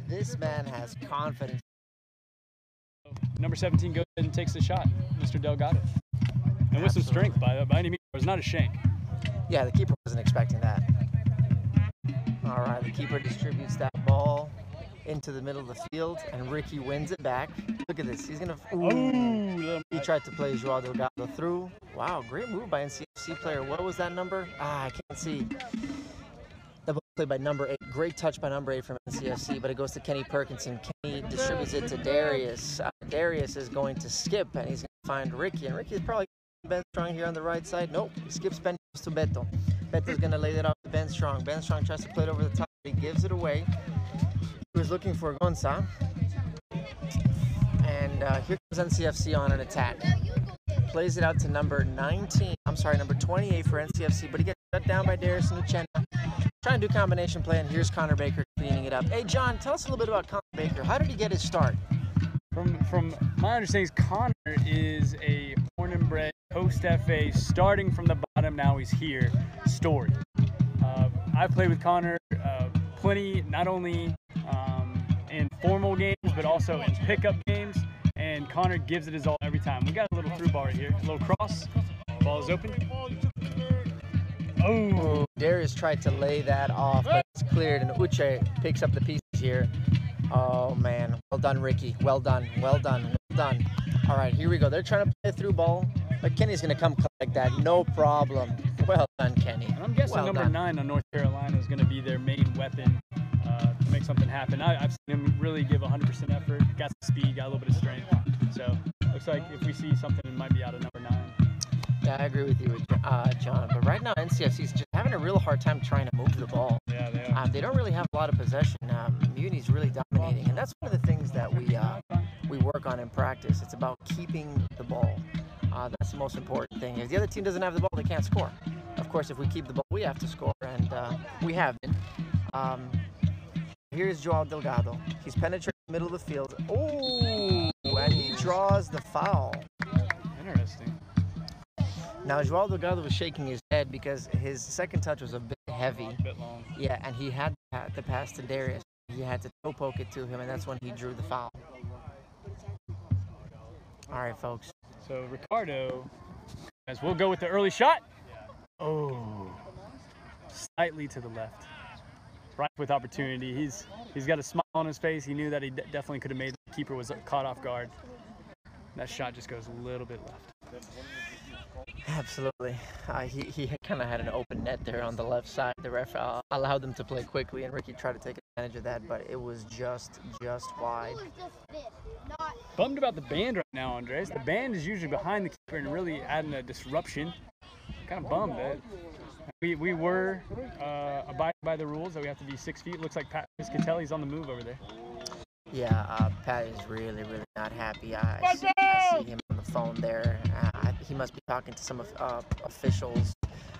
This man has confidence. Number 17 goes ahead and takes the shot, Mr. Delgado. And with some strength by any means. It was not a shank. Yeah, the keeper wasn't expecting that. All right, the keeper distributes that ball into the middle of the field, and Ricky wins it back. Look at this. He's going to... He tried to play Joao Delgado through. Wow, great move by NCFC player. What was that number? I can't see. The ball played by number 8. Great touch by number 8 from NCFC, but it goes to Kenny Perkinson. Kenny distributes it to Darius. Darius is going to skip, and he's going to find Ricky. And Ricky is probably Ben Strong here on the right side. Nope, he skips Ben to Beto. Beto's going to lay that off to Ben Strong. Ben Strong tries to play it over the top. He gives it away. He was looking for Gonza. And here comes NCFC on an attack. Plays it out to number 28 for NCFC, but he gets shut down by Darius and Uchenna. Trying to do combination play, and here's Connor Baker cleaning it up. Hey, John, tell us a little bit about Connor Baker. How did he get his start? From my understanding, Connor is a born and bred Coast FA, starting from the bottom. Now he's here. Story. I've played with Connor plenty, not only in formal games, but also in pickup games. And Connor gives it his all every time. We got a little through ball right here. A little cross. Ball is open. Oh! Darius tried to lay that off, but it's cleared, and Uche picks up the pieces here. Oh, man. Well done, Ricky. Well done. Well done. Well done. All right, here we go. They're trying to play a through ball, but Kenny's going to come collect that. No problem. Well done, Kenny. And I'm guessing number 9 on North Carolina is going to be their main weapon to make something happen. I've seen him really give 100% effort. Got some speed, got a little bit of strength. So looks like if we see something, it might be out of number 9. Yeah, I agree with you, John. But right now, NCFC is just having a real hard time trying to move the ball. Yeah, they are. They don't really have a lot of possession. Muni's really dominating, and that's one of the things that we work on in practice. It's about keeping the ball. That's the most important thing. If the other team doesn't have the ball, they can't score. Of course, if we keep the ball, we have to score, and we have been. Here's Joao Delgado. He's penetrating the middle of the field. Oh, and he draws the foul. Interesting. Now, Joao Delgado was shaking his head because his second touch was a bit heavy. A bit long. Yeah, and he had to pass to Darius. He had to toe poke it to him, and that's when he drew the foul. All right, folks. So Ricardo, as we'll go with the early shot. Oh, slightly to the left. Right with opportunity. He's got a smile on his face. He knew that he definitely could have made. The keeper was caught off guard. That shot just goes a little bit left. Absolutely. He kind of had an open net there on the left side. The ref allowed them to play quickly, and Ricky tried to take advantage of that, but it was just wide. It was just this, not Bummed about the band right now, Andres. The band is usually behind the keeper and really adding a disruption. Kind of bummed that we were abiding by the rules that we have to be 6 feet. Looks like Pat Piscatelli's on the move over there. Yeah, Pat is really not happy. I see him on the phone there. He must be talking to some officials.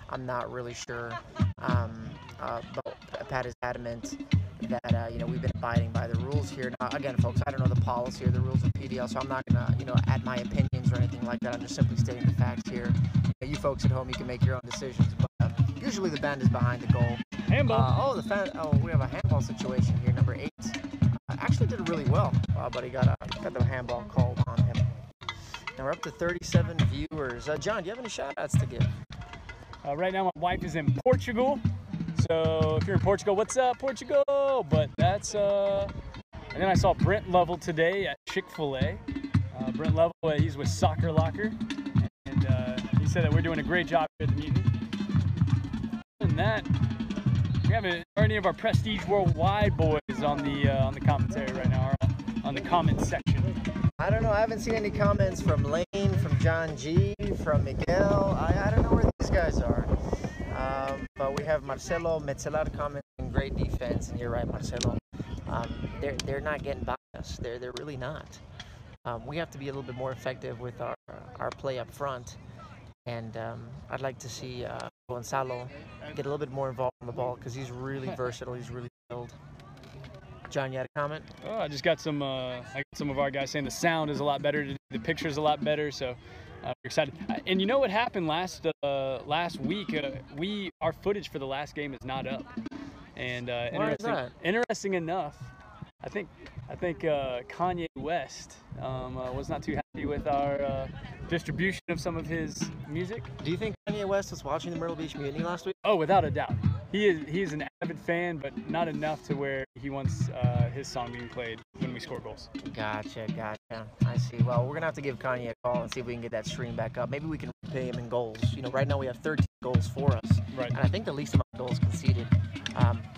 I'm not really sure. But Pat is adamant that we've been abiding by the rules here. Now, again, folks, I don't know the policy or the rules of PDL, so I'm not gonna add my opinions or anything like that. I'm just simply stating the facts here. You folks at home, you can make your own decisions. But usually the band is behind the goal. Handball. We have a handball situation here. Number 8 actually did really well, but he got the handball called on him. Now we're up to 37 viewers. John, do you have any shout-outs to give? Right now, my wife is in Portugal. So if you're in Portugal, what's up, Portugal? But that's and then I saw Brent Lovell today at Chick-fil-A. Brent Lovell, he's with Soccer Locker, and he said that we're doing a great job here at the Mutiny. Other than that, we haven't any of our Prestige Worldwide boys on the commentary right now, or on the comment section. I don't know. I haven't seen any comments from Lane, from John G, from Miguel. I don't know where these guys are. But we have Marcelo Metzelar commenting great defense, and you're right, Marcelo. They're not getting by us. They're really not. We have to be a little bit more effective with our play up front, and I'd like to see Gonzalo get a little bit more involved on the ball because he's really versatile. He's really skilled. John, you had a comment? Oh, I just got some of our guys saying the sound is a lot better, the picture's a lot better, so we're excited. And you know what happened last week? Our footage for the last game is not up. And interesting enough, I think Kanye West was not too happy with our distribution of some of his music. Do you think Kanye West was watching the Myrtle Beach Mutiny last week? Oh, without a doubt. He is an avid fan, but not enough to where he wants his song being played when we score goals. Gotcha. I see. Well, we're going to have to give Kanye a call and see if we can get that stream back up. Maybe we can pay him in goals. Right now we have 13 goals for us. Right. And I think the least amount of goals conceded.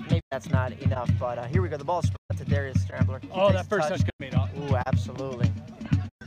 Maybe that's not enough, but here we go. The ball's spread to Darius Strambler. Oh, that first touch could have made off. Ooh, absolutely.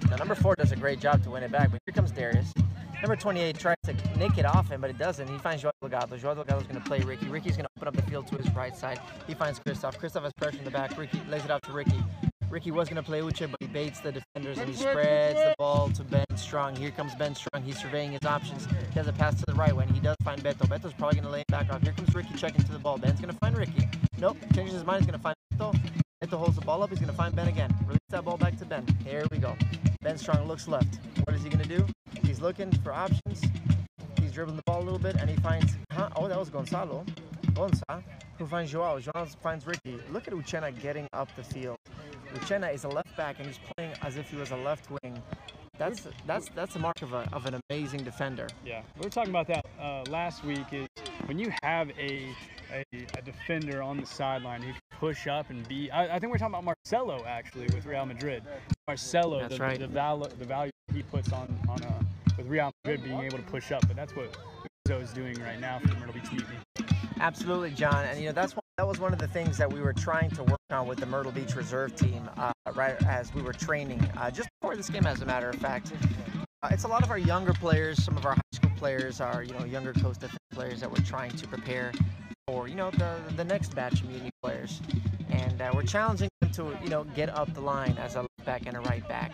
Now, number 4 does a great job to win it back, but here comes Darius. Number 28 tries to nick it off him, but it doesn't. He finds Joao Delgado. Joao Delgado's going to play Ricky. Ricky's going to open up the field to his right side. He finds Christoph. Christoph has pressure in the back. Ricky lays it out to Ricky. Ricky was going to play Uche, but he baits the defenders and he spreads the ball to Ben Strong. Here comes Ben Strong. He's surveying his options. He has a pass to the right when he does find Beto. Beto's probably going to lay it back off. Here comes Ricky checking to the ball. Ben's going to find Ricky. Nope. Changes his mind. He's going to find Beto. Beto holds the ball up. He's going to find Ben again. Release that ball back to Ben. Here we go. Ben Strong looks left. What is he going to do? He's looking for options. He's dribbling the ball a little bit, and he finds... Oh, that was Gonzalo. Who finds Joao. Joao finds Ricky. Look at Uchenna getting up the field. Uchenna is a left back, and he's playing as if he was a left wing. That's a mark of an amazing defender. Yeah, we were talking about that last week. Is when you have a defender on the sideline who can push up and be. I think we're talking about Marcelo actually with Real Madrid. Marcelo, That's the right. the value he puts on with Real Madrid being able to push up, but that's what Uzo is doing right now for the Myrtle Beach Mutiny. Absolutely, John, and that was one of the things that we were trying to work on with the Myrtle Beach reserve team right as we were training just before this game, as a matter of fact. It's a lot of our younger players, some of our high school players, our younger Costa players that we're trying to prepare for the next batch of Mutiny players, and we're challenging them to get up the line as a left back and a right back.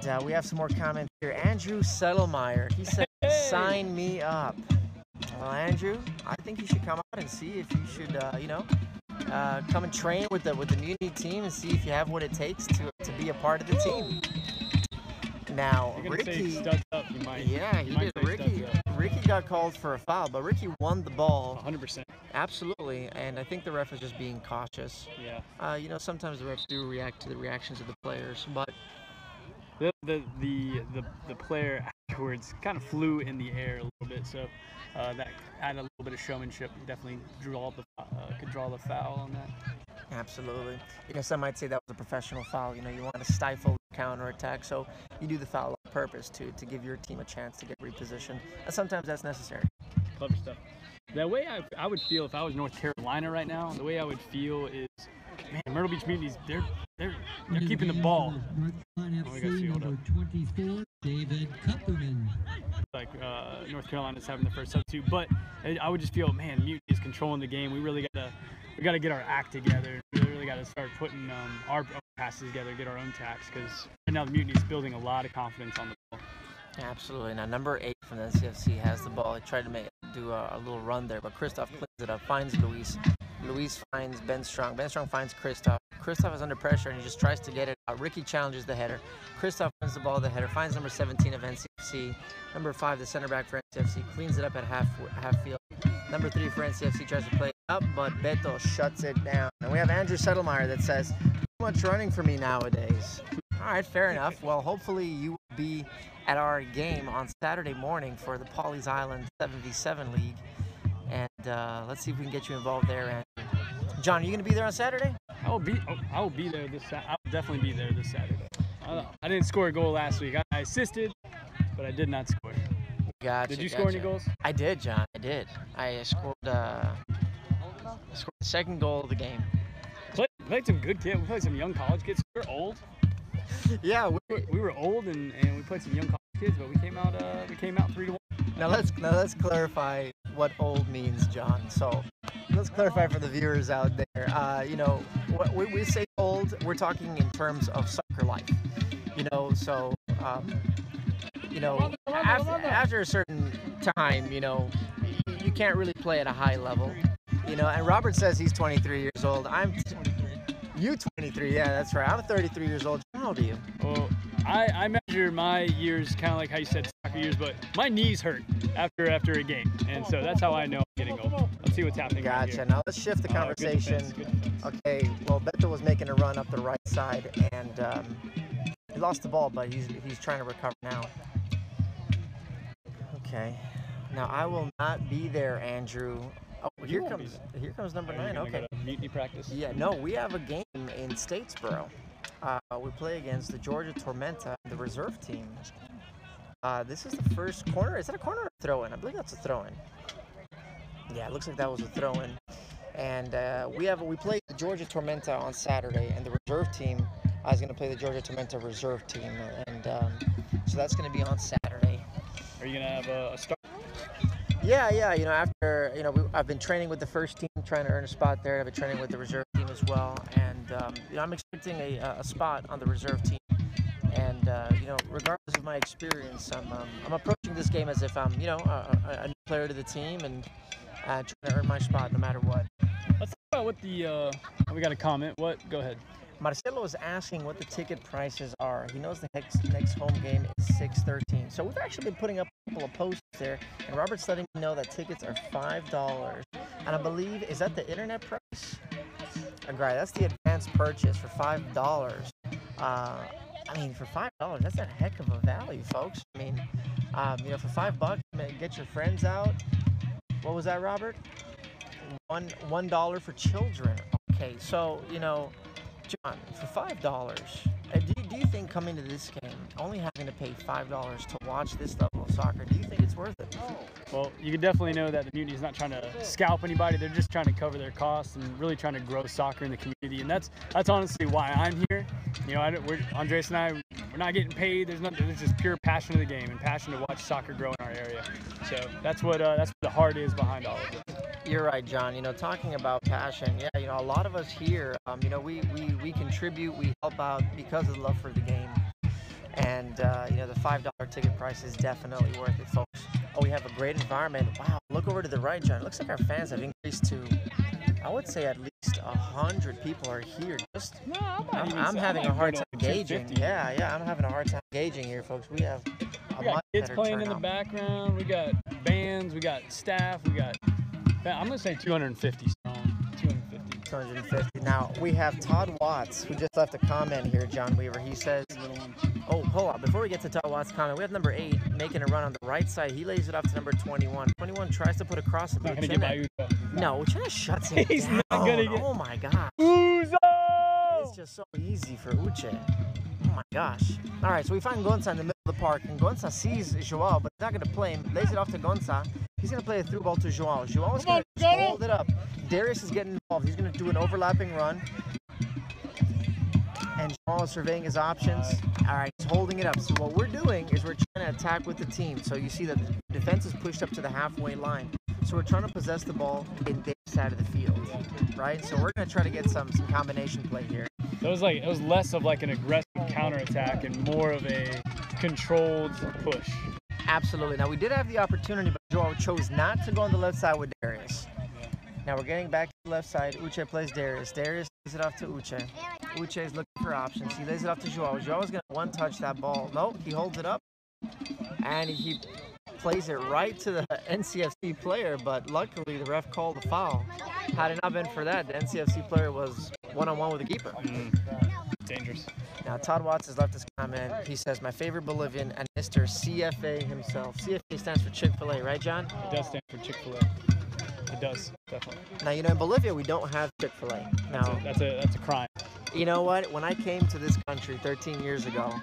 And we have some more comments here. Andrew Settlemeyer, he said, "Sign me up." Well, Andrew, I think you should come out and see if you should, come and train with the Mutiny team and see if you have what it takes to be a part of the team. Now, Ricky, studs up, he might. Yeah, he did. Ricky got called for a foul, but Ricky won the ball. 100%. Absolutely, and I think the ref is just being cautious. Yeah. Sometimes the refs do react to the reactions of the players, but the player afterwards kind of flew in the air a little bit, so that added a little bit of showmanship. He definitely could draw the foul on that. Absolutely. Some might say that was a professional foul. You want to stifle the counterattack. So you do the foul on purpose to give your team a chance to get repositioned. And sometimes that's necessary. Clever stuff. The way I would feel if I was North Carolina right now, the way I would feel is, man, Myrtle Beach Mutinies, they're keeping the ball. North Carolina FC, number 24, David Kupperman. Like North Carolina's having the first substitute, but I would just feel, man, Mutiny is controlling the game. We really gotta get our act together. We really gotta start putting our passes together, get our own tacks, because right now the Mutiny is building a lot of confidence on the ball. Absolutely. Now, number 8 from the NCFC has the ball. He tried to do a little run there, but Kickoff cleans it up, finds Luis. Luis finds Ben Strong. Ben Strong finds Kickoff. Kickoff is under pressure, and he just tries to get it out. Ricky challenges the header. Kickoff wins the ball, the header, finds number 17 of NCFC. Number 5, the center back for NCFC, cleans it up at half field. Number 3 for NCFC tries to play it up, but Beto shuts it down. And we have Andrew Settlemeyer that says, too much running for me nowadays. All right, fair enough. Well, hopefully you will be at our game on Saturday morning for the Pawleys Island 7v7 League. And let's see if we can get you involved there. And John, are you going to be there on Saturday? I will be there this Saturday. I will definitely be there this Saturday. I didn't score a goal last week. I assisted, but I did not score. Gotcha. Did you score any goals? I did, John. I did. I scored the second goal of the game. Played some good kids. We played some young college kids. We're old. Yeah, we were old and we played some young college kids, but we came out 3-1. Now let's clarify what old means, John. So let's clarify for the viewers out there. You know, when we say old, we're talking in terms of soccer life. You know, so you know, after a certain time, you know, you can't really play at a high level. You know, and Robert says he's 23 years old. I'm 23. You 23, yeah, that's right. I'm 33 years old. How old are you? Well, I measure my years kind of like how you said soccer years, but my knees hurt after a game, and so that's how I know I'm getting old. Let's see what's happening. Gotcha. Here. Now let's shift the conversation. Good defense. Okay. Well, Beto was making a run up the right side, and he lost the ball, but he's trying to recover now. Okay. Now I will not be there, Andrew. Oh, here comes number 9. Okay. Go to mutiny practice. Yeah, no, we have a game in Statesboro. We play against the Georgia Tormenta, the reserve team. This is the first corner. Is that a corner or a throw-in? I believe that's a throw-in. Yeah, it looks like that was a throw-in. And we play the Georgia Tormenta on Saturday, and the reserve team is going to play the Georgia Tormenta reserve team, and so that's going to be on Saturday. Are you going to have a start? Yeah. You know, after I've been training with the first team, trying to earn a spot there. I've been training with the reserve team as well, and you know, I'm expecting a spot on the reserve team. And you know, regardless of my experience, I'm approaching this game as if I'm, you know, a new player to the team and trying to earn my spot no matter what. Let's talk about what the we got a comment. Go ahead. Marcelo is asking what the ticket prices are. He knows the next home game is 6:13. So we've actually been putting up a couple of posts there, and Robert's letting me know that tickets are $5. And I believe, is that the internet price? Right, that's the advanced purchase for $5. I mean, for $5, that's a heck of a value, folks. I mean, you know, for $5, get your friends out. What was that, Robert? $1 for children. Okay, so, you know, John, for $5, do you think coming to this game, only having to pay $5 to watch this level of soccer, do you think it's worth it? Well, you can definitely know that the Mutiny is not trying to scalp anybody. They're just trying to cover their costs and really trying to grow soccer in the community. And that's honestly why I'm here. You know, Andres and I, we're not getting paid. There's just pure passion of the game and passion to watch soccer grow in our area. So that's what the heart is behind all of this. You're right, John. You know, talking about passion, yeah, you know, a lot of us here, you know, we contribute, we help out because of the love for the game. And, you know, the $5 ticket price is definitely worth it, folks. Oh, we have a great environment. Wow, look over to the right, John. It looks like our fans have increased to, I would say, at least 100 people are here. I'm having a hard time gauging. Yeah, I'm having a hard time gauging here, folks. We have a got much kids better playing turnout. in the background. We got bands. We got staff. We got. I'm gonna say 250 strong. 250. Now, we have Todd Watts, who just left a comment here, John Weaver. He says, oh, hold on. Before we get to Todd Watts' comment, we have number 8 making a run on the right side. He lays it off to number 21. 21 tries to put a cross. Not gonna get by Ucha. No, Uchenna shuts him He's down. not gonna get. Oh, my God. Uzo! It's just so easy for Uche. Oh my gosh. All right, so we find Gonza in the middle of the park, and Gonza sees Joao, but he's not going to play him. Lays it off to Gonza. He's going to play a through ball to Joao. Joao is going to hold it up. Darius is getting involved. He's going to do an overlapping run. And Joao is surveying his options. All right, he's holding it up. So what we're doing is we're trying to attack with the team. So you see that the defense is pushed up to the halfway line. So we're trying to possess the ball in their side of the field, right? So we're going to try to get some combination play here. It was less of like an aggressive counterattack and more of a controlled push. Absolutely. Now we did have the opportunity, but Joao chose not to go on the left side with Darius. Now we're getting back to the left side. Uche plays Darius. Darius lays it off to Uche. Uche is looking for options. He lays it off to Joao. Joao's going to one-touch that ball. No, he holds it up, and he plays it right to the NCFC player, but luckily the ref called a foul. Had it not been for that, the NCFC player was one-on-one with the keeper. Dangerous. Now Todd Watts has left his comment. He says, my favorite Bolivian and Mr. CFA himself. CFA stands for Chick-fil-A, right, John? It does stand for Chick-fil-A. It does, definitely. Now, you know, in Bolivia, we don't have Chick-fil-A. Now, that's a crime. You know what? When I came to this country 13 years ago,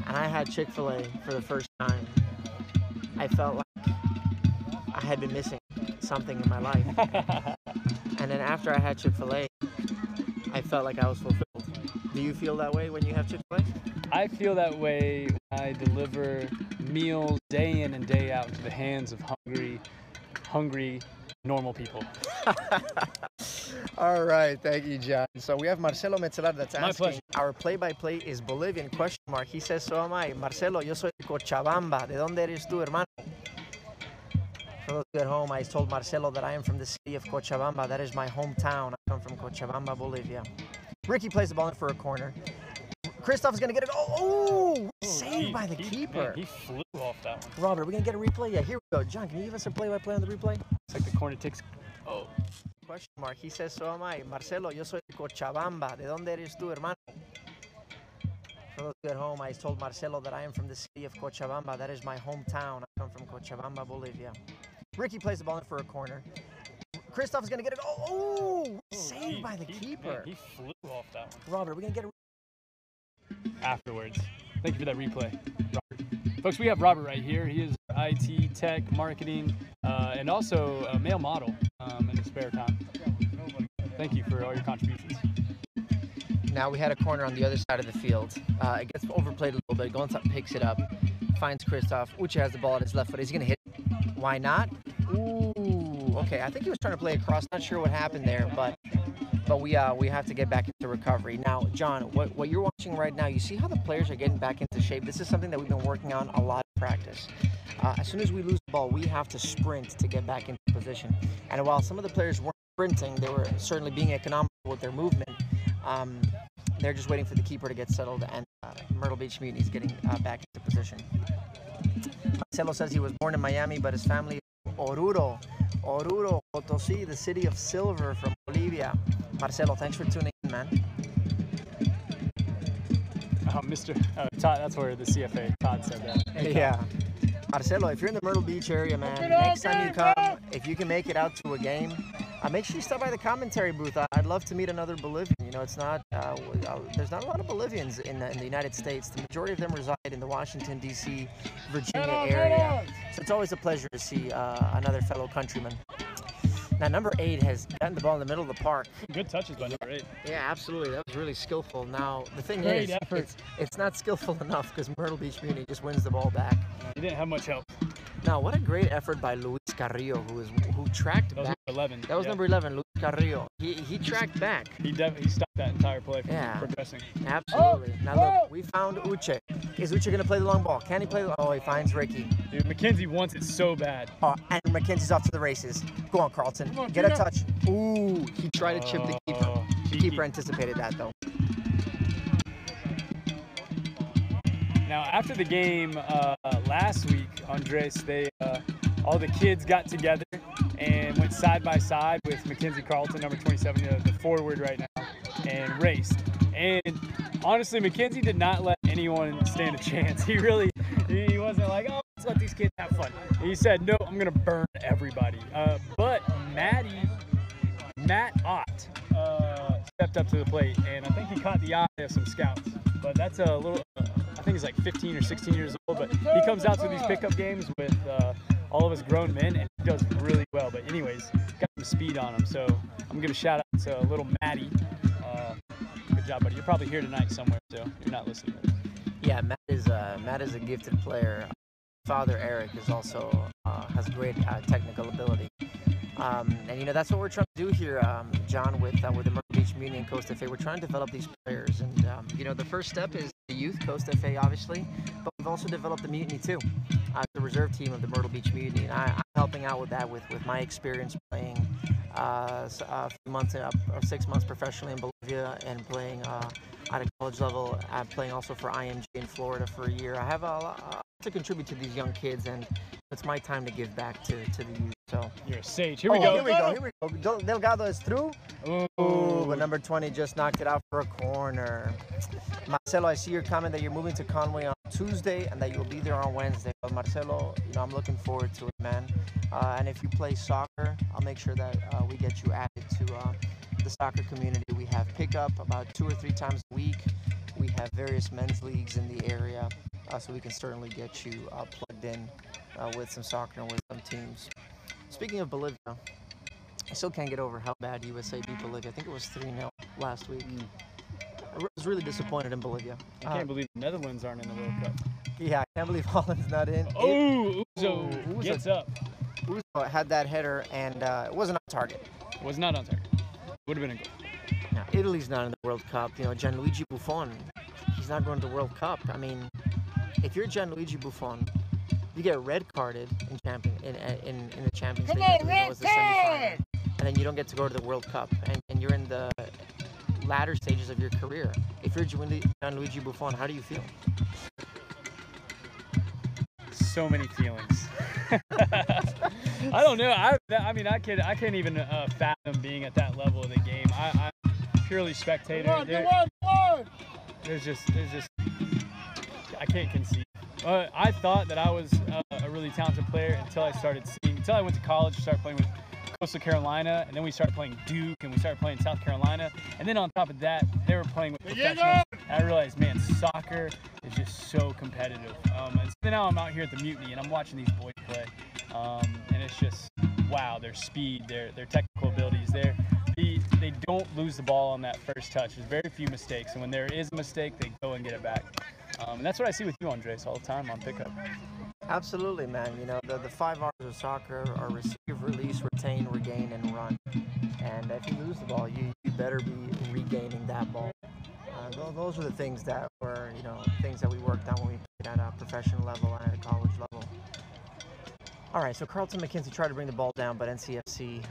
and I had Chick-fil-A for the first time, I felt like I had been missing something in my life. And then after I had Chick-fil-A, I felt like I was fulfilled. Do you feel that way when you have Chick-fil-A? I feel that way when I deliver meals day in and day out to the hands of hungry, normal people. All right, thank you, John. So we have Marcelo Metzelar that's asking. My pleasure. Our play-by-play is Bolivian, question mark. He says, so am I. Marcelo, yo soy de Cochabamba. ¿De dónde eres tú, hermano? For those at home, I told Marcelo that I am from the city of Cochabamba. That is my hometown. I come from Cochabamba, Bolivia. Ricky plays the ball in for a corner. Christoph is going to get it. Oh, saved by the keeper. Man, he flew off that one. Robert, we're going to get a replay? Yeah, here we go. John, can you give us a play-by-play on the replay? It's like the corner takes. Oh. Question mark. He says, so am I. Marcelo, yo soy de Cochabamba. ¿De dónde eres tú, hermano? For those at home, I told Marcelo that I am from the city of Cochabamba. That is my hometown. I come from Cochabamba, Bolivia. Ricky plays the ball in for a corner. Christoph is going to get it. Oh, saved by the keeper. Man, he flew off that one. Robert, we're going to get it afterwards. Thank you for that replay, Robert. Folks, we have Robert right here. He is IT, tech, marketing, and also a male model in his spare time. Thank you for all your contributions. Now we had a corner on the other side of the field. It gets overplayed a little bit. Gonzalez picks it up, finds Christoph. Uche has the ball at his left foot. Is he going to hit it? Why not? Ooh, okay. I think he was trying to play across. Not sure what happened there, but we have to get back into recovery. Now, John, what you're watching right now, you see how the players are getting back into shape. This is something that we've been working on a lot in practice. As soon as we lose the ball, we have to sprint to get back into position. And while some of the players weren't sprinting, they were certainly being economical with their movement. They're just waiting for the keeper to get settled, and Myrtle Beach Mutiny is getting back into position. Marcelo says he was born in Miami, but his family is Oruro, Potosí, the city of silver from Bolivia. Marcelo, thanks for tuning in, man. Mr. Todd, that's where the CFA, Todd said that. Yeah. Marcelo, if you're in the Myrtle Beach area, man, next time you come, if you can make it out to a game, make sure you stop by the commentary booth. I'd love to meet another Bolivian. You know, it's not, there's not a lot of Bolivians in the United States. The majority of them reside in the Washington, D.C., Virginia area. So it's always a pleasure to see another fellow countryman. Now, number 8 has gotten the ball in the middle of the park. Good touches by number 8. Yeah, absolutely. That was really skillful. Now, the thing Great is, effort. it's not skillful enough because Myrtle Beach Mutiny just wins the ball back. He didn't have much help. Now, what a great effort by Luis Carrillo, who tracked back. That was number 11. That was number 11, Luis Carrillo. He tracked back. He stopped that entire play from progressing. Absolutely. Now, look, we found Uche. Is Uche going to play the long ball? Can he play the... Oh, he finds Ricky. Dude, McKenzie wants it so bad. And McKenzie's off to the races. Go on, Carlton. Get a touch. Ooh, he tried to chip the keeper. The keeper anticipated that, though. Now, after the game last week, Andres, all the kids got together and went side by side with Mackenzie Carlton, number 27, the forward right now, and raced. And honestly, Mackenzie did not let anyone stand a chance. He wasn't like, oh, let's let these kids have fun. He said, no, I'm going to burn everybody. But Matt Ott stepped up to the plate, and I think he caught the eye of some scouts. But that's a little, I think he's like 15 or 16 years old, but he comes out to these pickup games with all of us grown men, and he does really well. But anyways, got some speed on him, so I'm going to give a shout out to little Matty. Good job, buddy. You're probably here tonight somewhere, so you're not listening. Yeah, Matt is a gifted player. Father Eric is also has great technical ability. And you know, that's what we're trying to do here, John, with the Myrtle Beach Mutiny and Coast FA. We're trying to develop these players, and you know, the first step is the youth Coast FA, obviously, but we've also developed the Mutiny too, the reserve team of the Myrtle Beach Mutiny, and I'm helping out with that with my experience playing a few months, 6 months professionally in Bolivia, and playing at a college level, playing also for IMG in Florida for a year. I have a lot to contribute to these young kids, and it's my time to give back to the youth. So you're a sage. Here we go. Here we go. Delgado is through. Ooh, but number 20 just knocked it out for a corner. Marcelo, I see your comment that you're moving to Conway on Tuesday and that you'll be there on Wednesday. But Marcelo, you know, I'm looking forward to it, man. And if you play soccer, I'll make sure that we get you added to the soccer community. We have pickup about 2 or 3 times a week. We have various men's leagues in the area, so we can certainly get you plugged in with some soccer and with some teams. Speaking of Bolivia, I still can't get over how bad USA beat Bolivia. I think it was 3-0 last week. I was really disappointed in Bolivia. I can't believe the Netherlands aren't in the World Cup. Yeah, I can't believe Holland's not in. Oh, Uzo gets up. Uzo had that header, and it wasn't on target. Was not on target. Would have been a goal. Now, Italy's not in the World Cup. You know, Gianluigi Buffon, he's not going to the World Cup. I mean, if you're Gianluigi Buffon, you get red carded in the Champions League. Red card! And then you don't get to go to the World Cup, and you're in the latter stages of your career. If you're Gianluigi Buffon, how do you feel? So many feelings. I don't know. I mean, I can't even fathom being at that level of the game. I'm purely spectator. There's just I can't conceive. I thought that I was a really talented player until I went to college, started playing with Coastal Carolina, and then we started playing Duke, and we started playing South Carolina, and then on top of that, they were playing with professionals. And I realized, man, soccer is just so competitive. And so now I'm out here at the Mutiny, and I'm watching these boys play, and it's just, wow, their speed, their technical abilities, they don't lose the ball on that first touch. There's very few mistakes, and when there is a mistake, they go and get it back. And that's what I see with you, Andres, all the time on pickup. Absolutely, man. You know, the 5 R's of soccer are receive, release, retain, regain, and run. And if you lose the ball, you better be regaining that ball. Those are the things that were, you know, things that we worked on when we played at a professional level and at a college level. All right, so Carlton McKenzie tried to bring the ball down, but NCFC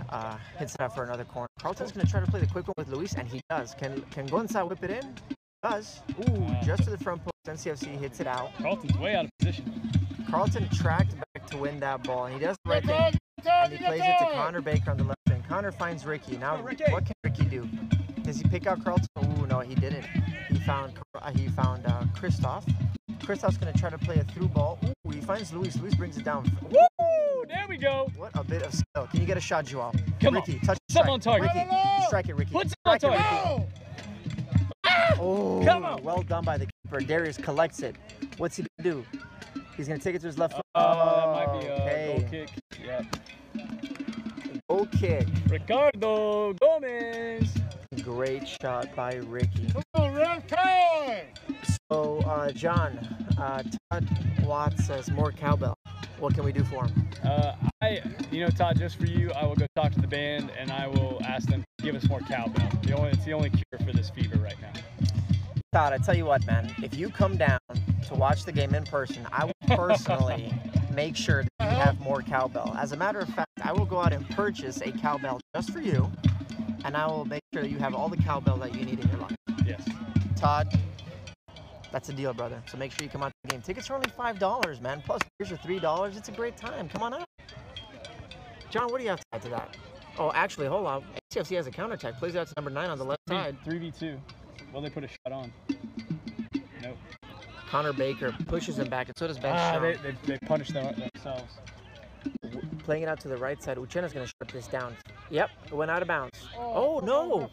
hits it out for another corner. Carlton's going to try to play the quick one with Luis, and he does. Can Gonzalo whip it in? He does. Ooh, just to the front post. NCFC hits it out. Carlton's way out of position. Carlton tracked back to win that ball, and he does the right thing. And he plays it to Connor Baker on the left end. Connor finds Ricky. Now, what can Ricky do? Does he pick out Carlton? Ooh, no, he didn't. He found Christoph. Christoph's going to try to play a through ball. Ooh, he finds Luis. Luis brings it down. Woo! There we go. What a bit of skill. Can you get a shot, Joel? Come Ricky, on. touch Something on target. Ricky, strike it, Ricky. Put something on target. Oh, come on. Well done by the keeper. Darius collects it. What's he going to do? He's going to take it to his left foot. That might be a goal kick. Yeah. Goal kick. Ricardo Gomez. Great shot by Ricky. Come on, red card! So, John, Todd Watts says more cowbell. What can we do for him? Todd, just for you, I will go talk to the band and I will ask them to give us more cowbell. It's the only cure for this fever right now. Todd, I tell you what, man, if you come down to watch the game in person, I will personally make sure that you have more cowbell. As a matter of fact, I will go out and purchase a cowbell just for you, and I will make sure that you have all the cowbell that you need in your life. Yes. Todd, that's a deal, brother. So make sure you come out to the game. Tickets are only $5, man. Plus, beers are $3. It's a great time. Come on out. John, what do you have to add to that? Oh, actually, hold on. NCFC has a counterattack. Plays out to number 9 on the left side. 3v2. Will they put a shot on? Nope. Connor Baker pushes him back, and so does Ben Shaw. They punished themselves. Playing it out to the right side. Uchena's going to shut this down. Yep, it went out of bounds. Oh, no.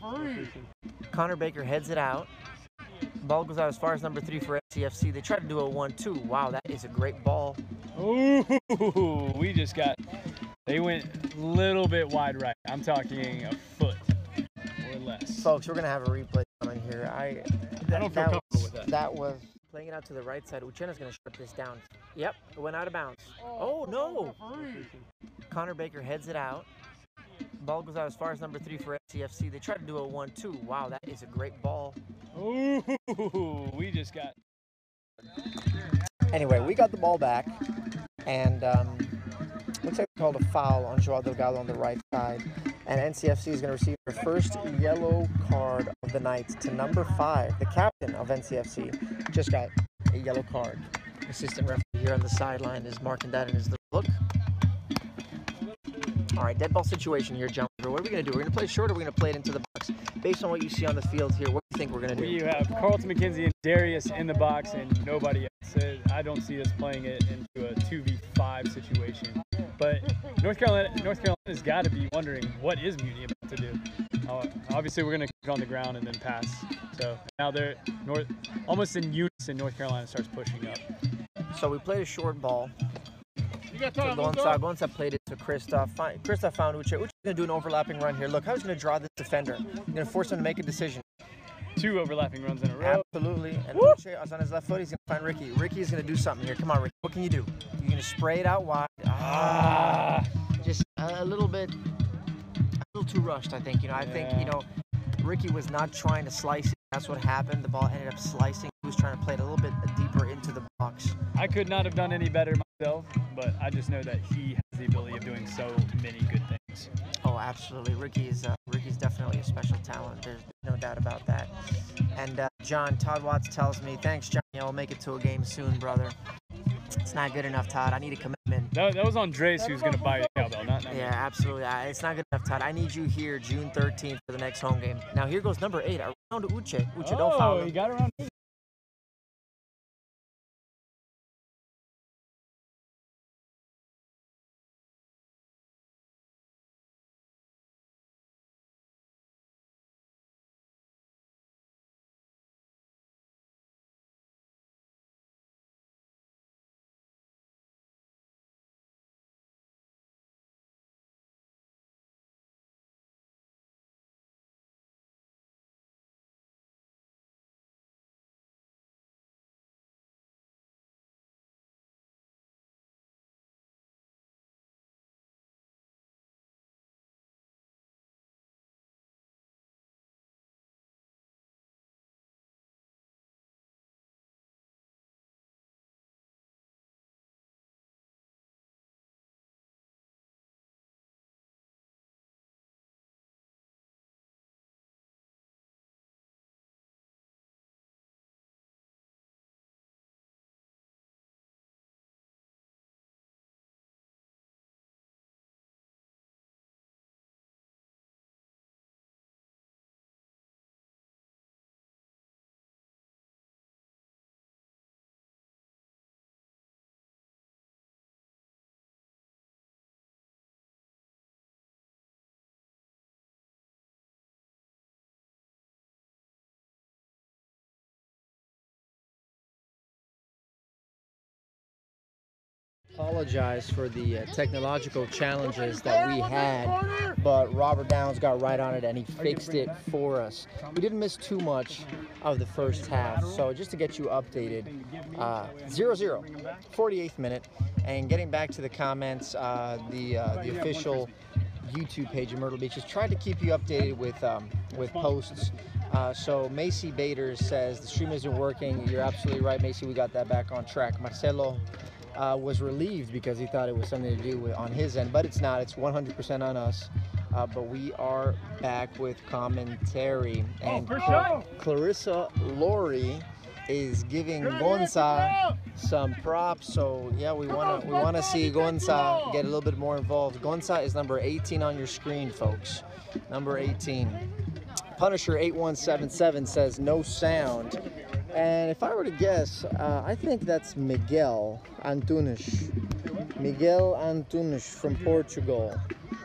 Connor Baker heads it out. Ball goes out as far as number 3 for NCFC. They try to do a 1-2. Wow, that is a great ball. Ooh, they went a little bit wide right. I'm talking a foot or less. Folks, we're going to have a replay coming here. I don't feel comfortable with that. That was playing it out to the right side. Uchena's going to shut this down. Yep, it went out of bounds. Oh, no. Connor Baker heads it out. Ball goes out as far as number 3 for NCFC. They try to do a 1-2. Wow, that is a great ball. Ooh, Anyway, we got the ball back, and looks like we called a foul on Joao Delgado on the right side. And NCFC is going to receive their first yellow card of the night to number 5. The captain of NCFC just got a yellow card. Assistant referee here on the sideline is marking that in his little book. All right, dead ball situation here, John. What are we going to do? We're going to play short, or we're going to play it into the box? Based on what you see on the field here, what do you think we're going to do? You have Carlton McKenzie and Darius in the box and nobody else. I don't see us playing it into a 2v5 situation. But North Carolina's got to be wondering, what is Mutiny about to do? Obviously, we're going to kick it on the ground and then pass. So now they're almost in unison. North Carolina starts pushing up. So we played a short ball. You got time, Gonza played it to Christoph. Christoph found Uche. Uche's going to do an overlapping run here. Look, how he's going to draw this defender. He's going to force him to make a decision. 2 overlapping runs in a row. Absolutely. And Uche is on his left foot. He's going to find Ricky. Ricky's going to do something here. Come on, Ricky. What can you do? You're going to spray it out wide. Just a little too rushed, I think. I think, Ricky was not trying to slice it. That's what happened. The ball ended up slicing. He was trying to play it a little bit deeper into the box. I could not have done any better myself, but I just know that he has the ability of doing so many good things. Oh, absolutely. Ricky's definitely a special talent. There's no doubt about that. And John, Todd Watts tells me, thanks, Johnny. I'll make it to a game soon, brother. It's not good enough, Todd. I need a commitment. That was Andres who's going to buy a cowbell, not me. Yeah, absolutely. It's not good enough, Todd. I need you here June 13th for the next home game. Now, here goes number 8. Around to Uche. Uche, don't foul him. He got around. Apologize for the technological challenges that we had, but Robert Downs got right on it and he fixed it for us. We didn't miss too much of the first half, so just to get you updated, 0-0, 48th minute, and getting back to the comments, the official YouTube page of Myrtle Beach has tried to keep you updated with posts. So Macy Bader says the stream isn't working. You're absolutely right, Macy. We got that back on track. Marcelo was relieved because he thought it was something to do with on his end, but it's not. It's 100% on us. But we are back with commentary, and Clarissa Laurie is giving Gonza some props. So yeah, we wanna see Gonza get a little bit more involved. Gonza is number 18 on your screen, folks. Number 18. Punisher 8177 says no sound. And if I were to guess, I think that's Miguel Antunes. Miguel Antunes from Portugal.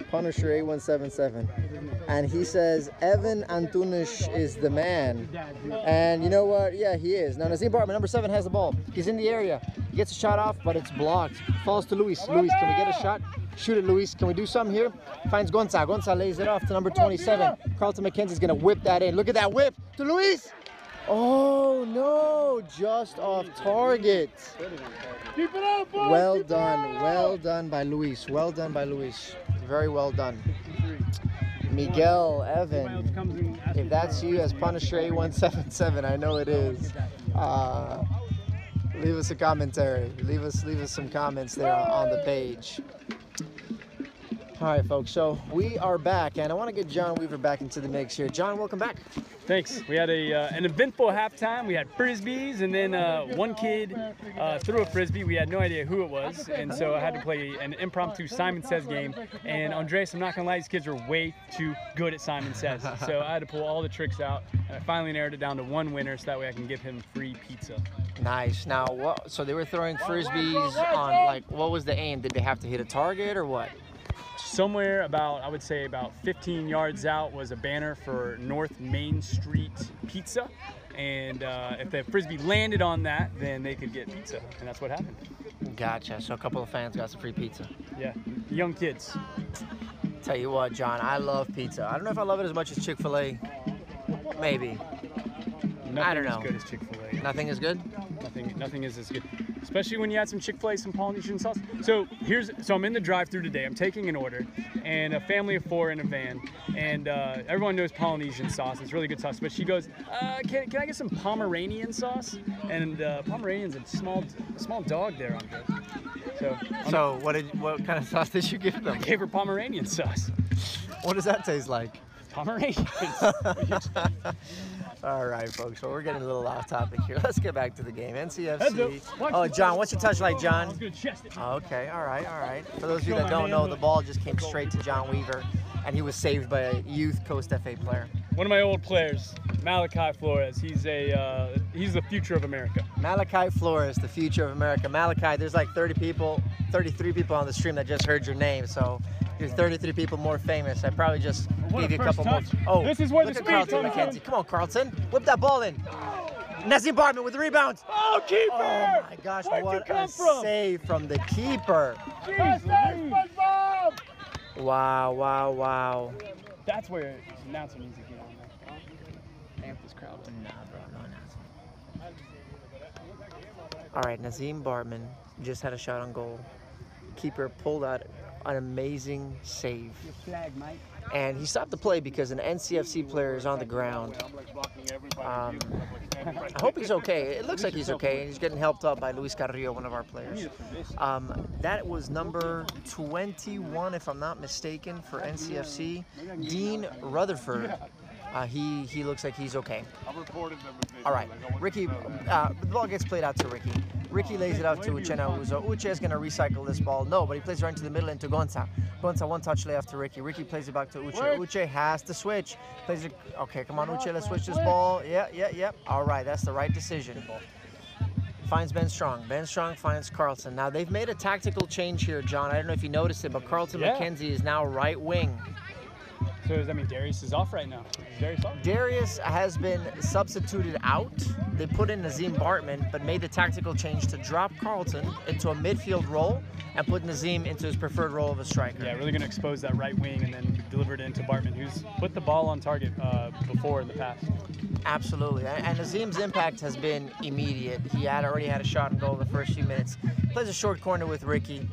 Punisher 8177. And he says Evan Antunes is the man. And you know what? Yeah, he is. Now Nazim Bartman, number 7, has the ball. He's in the area. He gets a shot off, but it's blocked. Falls to Luis. Luis, can we get a shot? Shoot it, Luis. Can we do something here? Finds Gonza. Gonza lays it off to number 27. Carlton McKenzie's going to whip that in. Look at that whip to Luis. Oh, no. Just off target. Keep it up, boys. Well done. Well done by Luis. Well done by Luis. Very well done. Miguel, Evan, if that's you as Punisher 8177, I know it is. Leave us a commentary. Leave us some comments there on the page. All right, folks, so we are back, and I want to get John Weaver back into the mix here. John, welcome back. Thanks. We had an eventful halftime. We had frisbees, and then one kid threw a frisbee. We had no idea who it was, and so I had to play an impromptu Simon Says game. And Andres, I'm not gonna lie, these kids are way too good at Simon Says. So I had to pull all the tricks out, and I finally narrowed it down to one winner, so that way I can give him free pizza. Nice. Now, what? So they were throwing frisbees on, like, what was the aim? Did they have to hit a target or what? Somewhere about, I would say about 15 yards out was a banner for North Main Street Pizza. And if the frisbee landed on that, then they could get pizza. And that's what happened. Gotcha. So a couple of fans got some free pizza. Yeah, young kids. Tell you what, John, I love pizza. I don't know if I love it as much as Chick-fil-A. Maybe. I don't know. Nothing as good as Chick-fil-A. Nothing is good? Nothing is as good. Especially when you add some Chick-fil-A, some Polynesian sauce. So I'm in the drive-thru today. I'm taking an order, and a family of 4 in a van, and everyone knows Polynesian sauce. It's really good sauce. But she goes, can I get some Pomeranian sauce? And Pomeranian's a small dog there, Andre. So what kind of sauce did you give them? I gave her Pomeranian sauce. What does that taste like? Pomeranian. All right, folks. So we're getting a little off topic here. Let's get back to the game. NCFC. Oh, John, what's your touch like, John? Okay, all right. For those of you that don't know, the ball just came straight to John Weaver, and he was saved by a youth Coast FA player. One of my old players, Malachi Flores. He's the future of America. Malachi Flores, the future of America. Malachi, there's like 33 people on the stream that just heard your name, so you're 33 people more famous. I probably just gave you a couple more. Oh, this is where the look at speed Carlton comes McKenzie. Come on, Carlton. Whip that ball in. Nazim Bartman with the rebound. Oh, keeper! Oh, my gosh, what a save from the keeper. Wow. That's where the announcer needs to get on there. Amp this crowd. Nah, bro, no announcer. All right, Nazim Bartman just had a shot on goal. Keeper pulled out an amazing save. Your flag, Mike. And he stopped the play because an NCFC player is on the ground. I hope he's okay. It looks like he's okay. He's getting helped up by Luis Carrillo, one of our players. That was number 21, if I'm not mistaken, for NCFC. Dean Rutherford. He looks like he's okay. All right, Ricky, the ball gets played out to Ricky. Ricky lays it out to Uchenna Uzo. Uche is going to recycle this ball. No, but he plays right into the middle into Gonza. Gonza, one touch lay off to Ricky. Ricky plays it back to Uche. Uche has to switch. Plays it. Okay, come on, Uche, let's switch this ball. Yeah. All right, that's the right decision. Finds Ben Strong. Ben Strong finds Carlton. Now, they've made a tactical change here, John. I don't know if you noticed it, but Carlton McKenzie is now right wing. So does that mean Darius is off right now? Is Darius off? Darius has been substituted out. They put in Nazim Bartman, but made the tactical change to drop Carlton into a midfield role and put Nazim into his preferred role of a striker. Yeah, really going to expose that right wing and then deliver it into Bartman, who's put the ball on target before in the past. Absolutely, and Nazim's impact has been immediate. He already had a shot and goal in the first few minutes. Plays a short corner with Ricky.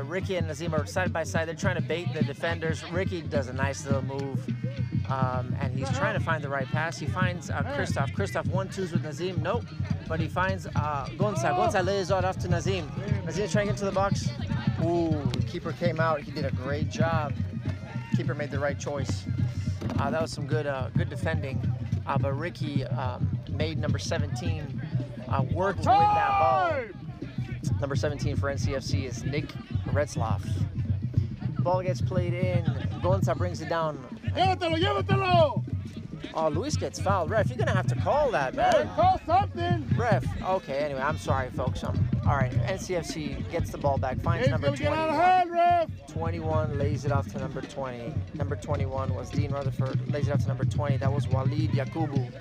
Ricky and Nazim are side by side. They're trying to bait the defenders. Ricky does a nice little move, and he's trying to find the right pass. He finds Christoph. Christoph 1-2s with Nazim. Nope, but he finds Gonza. Gonza lays it off to Nazim. Nazim trying to get to the box. Ooh, the keeper came out. He did a great job. Keeper made the right choice. That was some good defending. But Ricky made number 17 work to win that ball. Number 17 for NCFC is Nick Retzloff. Ball gets played in. Gonza brings it down. Llévatelo! Oh, Luis gets fouled. Ref, you're going to have to call that, man. Call something. Ref. Okay, anyway, I'm sorry, folks. All right, NCFC gets the ball back, finds number 21. Get out of hand, ref. 21 lays it off to number 20. Number 21 was Dean Rutherford. Lays it off to number 20. That was Walid Yakubu.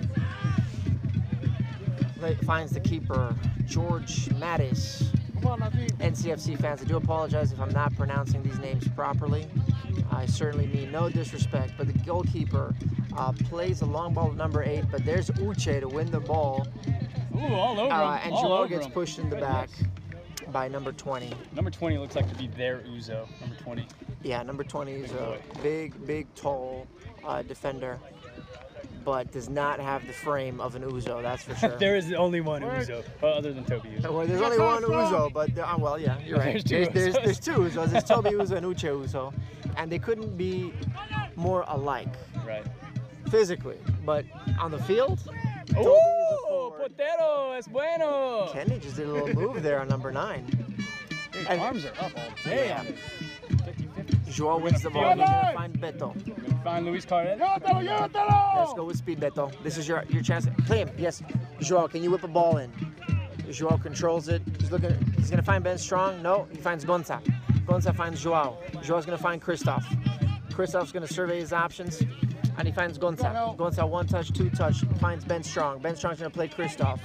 Finds the keeper, George Mattis. Come on, Nadim. NCFC fans, I do apologize if I'm not pronouncing these names properly. I certainly mean no disrespect, but the goalkeeper plays a long ball to number 8, but there's Uche to win the ball. Ooh, all over him. And all Joao over gets him. pushed in the back by number 20. Number 20 looks like to be their Uzo. Number 20. Yeah, number 20 is a big, tall defender, but does not have the frame of an Uzo, that's for sure. There is only one Uzo, other than Toby Uzo. Well, there's only one Uzo, but well, yeah, you're right. There's two Uzos. There's Toby Uzo and Uche Uzo, and they couldn't be more alike. Right. Physically, but on the field, Oh, Potero, es bueno. Kenny just did a little move there on number 9. His And- arms are up all day. Yeah. 50-50. Joao wins the ball. He's gonna find Beto. Find Luis Cardet. Let's go with speed, Beto. This is your chance. Play him. Yes. Joao, can you whip a ball in? Joao controls it. He's gonna find Ben Strong. No, he finds Gonza. Gonza finds Joao. Joao's gonna find Christoph. Christoph's gonna survey his options, and he finds Gonza. Gonza 1 touch, 2 touch, finds Ben Strong. Ben Strong's gonna play Christoph.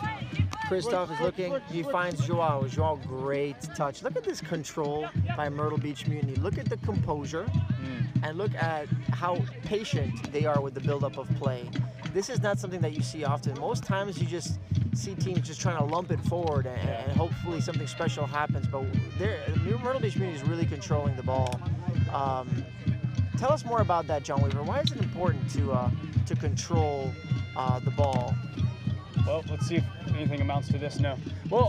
Christoph is looking, he finds Joao. Joao, great touch. Look at this control by Myrtle Beach Mutiny. Look at the composure, and look at how patient they are with the buildup of play. This is not something that you see often. Most times you just see teams just trying to lump it forward and hopefully something special happens, but Myrtle Beach Mutiny is really controlling the ball. Tell us more about that, John Weaver. Why is it important to control the ball? Well, let's see if anything amounts to this. No. Well,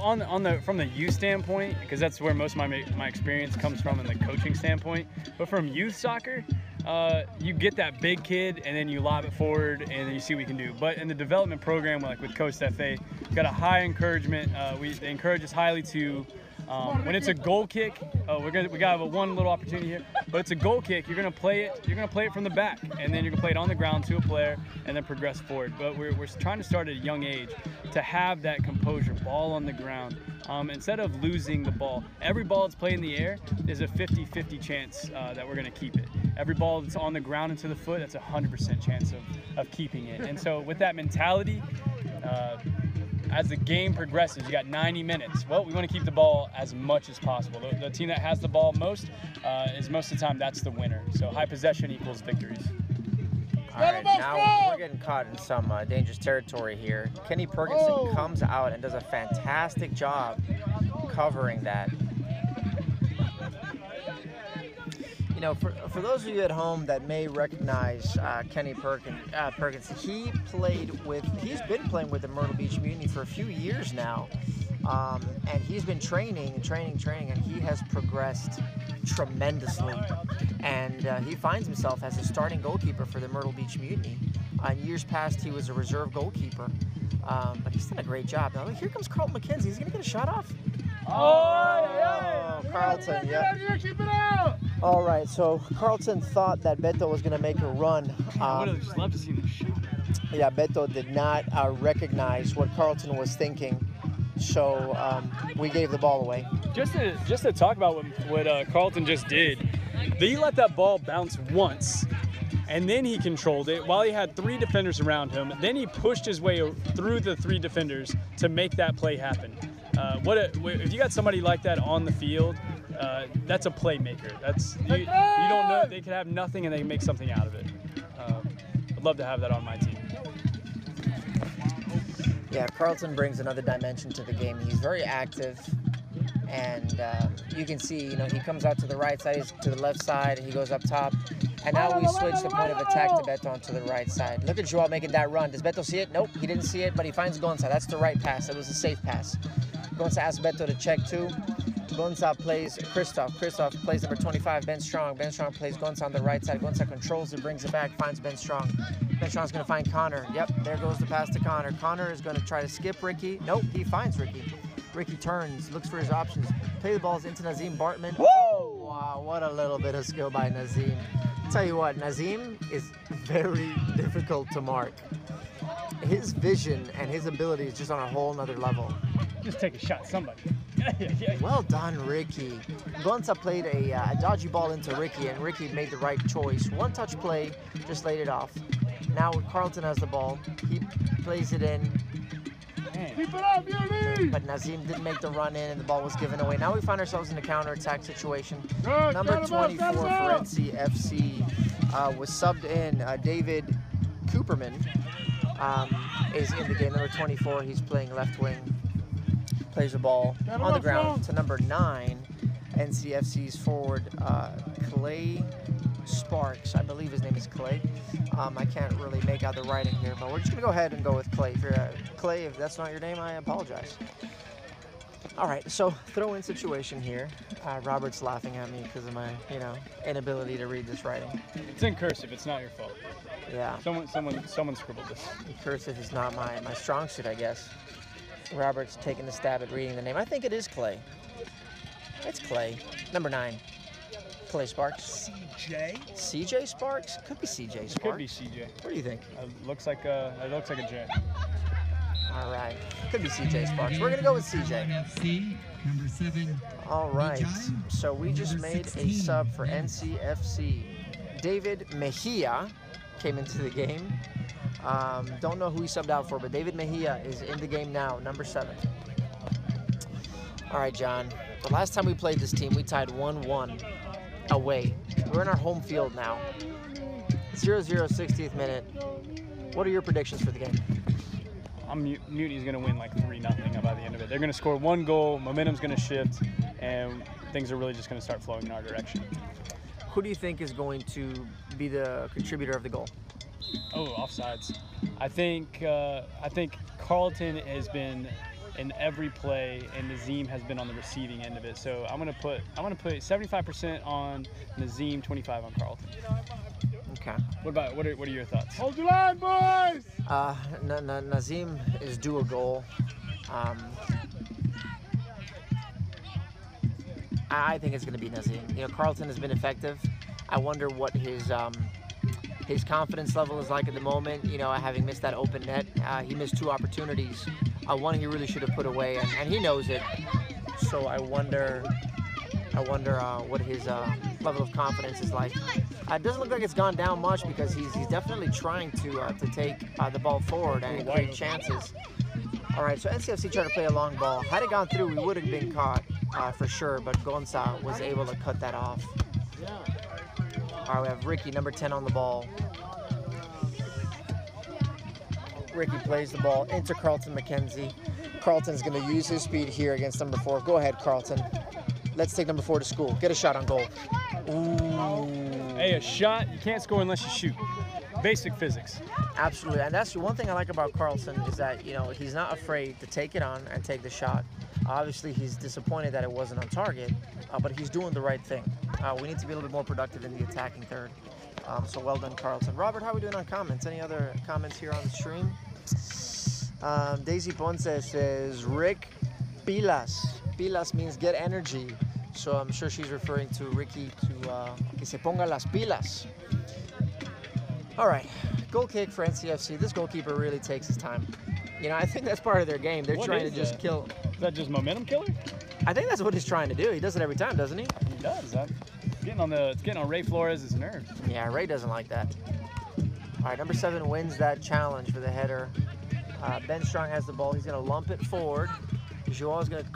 from the youth standpoint, because that's where most of my experience comes from in the coaching standpoint. But from youth soccer, you get that big kid and then you lob it forward and then you see what you can do. But in the development program, like with Coach FA, we've got a high encouragement. They encourage us highly to. When it's a goal kick, we got one little opportunity here. But it's a goal kick. You're gonna play it. You're gonna play it from the back, and then you're gonna play it on the ground to a player, and then progress forward. But we're trying to start at a young age to have that composure, ball on the ground. Instead of losing the ball, every ball that's played in the air is a 50-50 chance that we're gonna keep it. Every ball that's on the ground into the foot, that's a 100% chance of keeping it. And so with that mentality. As the game progresses, you got 90 minutes. Well, we want to keep the ball as much as possible. The team that has the ball most is most of the time that's the winner. So high possession equals victories. All right, now we're getting caught in some dangerous territory here. Kenny Perkinson comes out and does a fantastic job covering that. You know, for those of you at home that may recognize Kenny Perkinson, he's been playing with the Myrtle Beach Mutiny for a few years now, and he's been training, and he has progressed tremendously. And he finds himself as a starting goalkeeper for the Myrtle Beach Mutiny. In years past, he was a reserve goalkeeper, but he's done a great job. Now, here comes Carlton McKenzie. He's going to get a shot off. Oh, Carlton, yeah. All right, so Carlton thought that Beto was going to make a run. I would have just loved to see the shot. Yeah, Beto did not recognize what Carlton was thinking, so we gave the ball away. Just to talk about what Carlton just did, he let that ball bounce once, and then he controlled it while he had 3 defenders around him. Then he pushed his way through the 3 defenders to make that play happen. If you got somebody like that on the field, that's a playmaker. You don't know, they could have nothing and they can make something out of it. I'd love to have that on my team. Yeah, Carlton brings another dimension to the game. He's very active, and you can see, he comes out to the right side, he's to the left side, he goes up top, and now we switch the point of attack to Beto onto the right side. Look at Joao making that run. Does Beto see it? Nope, he didn't see it, but he finds Gonza. That's the right pass. That was a safe pass. Gonza asks Beto to check too. Gonza plays Christoph. Christoph plays number 25, Ben Strong. Ben Strong plays Gonza on the right side. Gonza controls it, brings it back, finds Ben Strong. Ben Strong's going to find Connor. Yep, there goes the pass to Connor. Connor is going to try to skip Ricky. Nope, he finds Ricky. Ricky turns, looks for his options. Play the balls into Nazim Bartman. Woo! Wow, what a little bit of skill by Nazim. Tell you what, Nazim is very difficult to mark. His vision and his ability is just on a whole nother level. Just take a shot, somebody. Well done, Ricky. Gonza played a dodgy ball into Ricky, and Ricky made the right choice. One touch play, just laid it off. Now Carlton has the ball. He plays it in. Keep it up, Mutiny! But Nazim didn't make the run in, and the ball was given away. Now we find ourselves in a counter-attack situation. Good, Number get him up, 24 get him for up. NCFC was subbed in. David Cooperman is in the game. Number 24, he's playing left wing. Plays the ball Get him on the up, ground Sean. to number 9, NCFC's forward, Clay Sparks. I believe his name is Clay. I can't really make out the writing here, but we're just going to go ahead and go with Clay. If you're Clay, if that's not your name, I apologize. All right, so throw-in situation here. Robert's laughing at me because of my, inability to read this writing. It's in cursive. It's not your fault. Yeah, Someone scribbled this. cursive is not my strong suit, I guess. Robert's taking a stab at reading the name. I think it is Clay. It's Clay. Number 9. Clay Sparks. CJ? CJ Sparks? Could be CJ Sparks. Could be CJ. What do you think? It looks like a J. All right. Could be CJ Sparks. We're going to go with CJ. FC, number 7. All right. Vijay, So we just number made a 16. sub for NCFC. David Mejia came into the game. Don't know who he subbed out for, but David Mejia is in the game now, number 7. All right, John. The last time we played this team, we tied 1-1 away. We're in our home field now. 0-0, 60th minute. What are your predictions for the game? Mutiny's going to win like 3-0 by the end of it. They're going to score 1 goal, momentum's going to shift, and things are really just going to start flowing in our direction. Who do you think is going to be the contributor of the goal? Oh, offsides. I think Carlton has been in every play, and Nazim has been on the receiving end of it. So I'm gonna put 75% on Nazim, 25 on Carlton. Okay. What are your thoughts? Hold the line, boys! Nazim is due a goal. I think it's going to be Nazim. Carlton has been effective. I wonder what his confidence level is like at the moment. Having missed that open net, he missed 2 opportunities. One he really should have put away, and he knows it. So I wonder what his level of confidence is like. It doesn't look like it's gone down much because he's definitely trying to take the ball forward and create chances. All right, so NCFC tried to play a long ball. Had it gone through, we would have been caught for sure, but Gonza was able to cut that off. All right, we have Ricky, number 10 on the ball. Ricky plays the ball into Carlton McKenzie. Carlton's going to use his speed here against number 4. Go ahead, Carlton. Let's take number 4 to school. Get a shot on goal. Ooh. Hey, a shot, you can't score unless you shoot. Basic physics. Absolutely, and that's the one thing I like about Carlton is that, he's not afraid to take it on and take the shot. Obviously, he's disappointed that it wasn't on target, but he's doing the right thing. We need to be a little bit more productive in the attacking third. So well done, Carlton. Robert, how are we doing on comments? Any other comments here on the stream? Daisy Ponce says, Rick, pilas. Pilas means get energy. So I'm sure she's referring to Ricky to que se ponga las pilas. All right, goal kick for NCFC. This goalkeeper really takes his time. I think that's part of their game. They're trying to just kill. Is that just momentum killer? I think that's what he's trying to do. He does it every time, doesn't he? He does. It's getting on Ray Flores' nerves. Yeah, Ray doesn't like that. All right, number 7 wins that challenge for the header. Ben Strong has the ball. He's going to lump it forward. Joao's going to...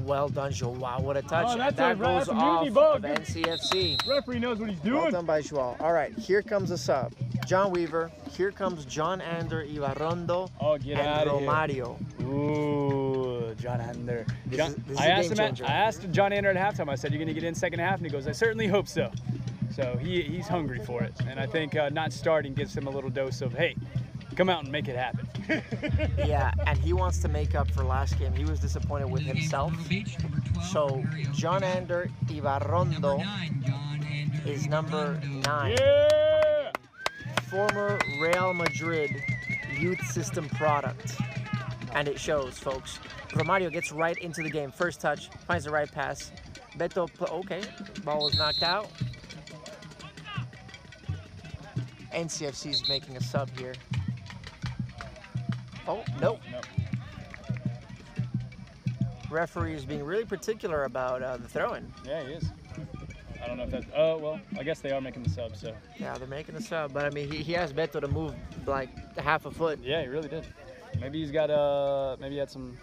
Well done, Joao. What a touch. Oh, that's that goes a off Mutiny ball. of NCFC. Referee knows what he's Well doing. done by Joao. All right, here comes a sub. John Weaver. Here comes John Ander, Ibarrondo, Oh, get and out of here. Romario. Ooh, John Ander. This John, is a I game changer. asked John Ander at halftime. I said, "You're going to get in second half," and he goes, "I certainly hope so." So he's hungry for it, and I think not starting gives him a little dose of, "Hey, come out and make it happen." Yeah, and he wants to make up for last game. He was disappointed with himself. So John Ander Ibarrondo is number 9. Yeah! Former Real Madrid youth system product. And it shows, folks. Romario gets right into the game. First touch, finds the right pass. Beto, okay, ball was knocked out. NCFC is making a sub here. Oh, nope. Referee is being really particular about the throw-in. Yeah, he is. I don't know if that's. Oh, well, I guess they are making the sub, so. Yeah, they're making the sub, but I mean, he asked Beto to move like half a foot. Yeah, he really did. Maybe he's got maybe he had some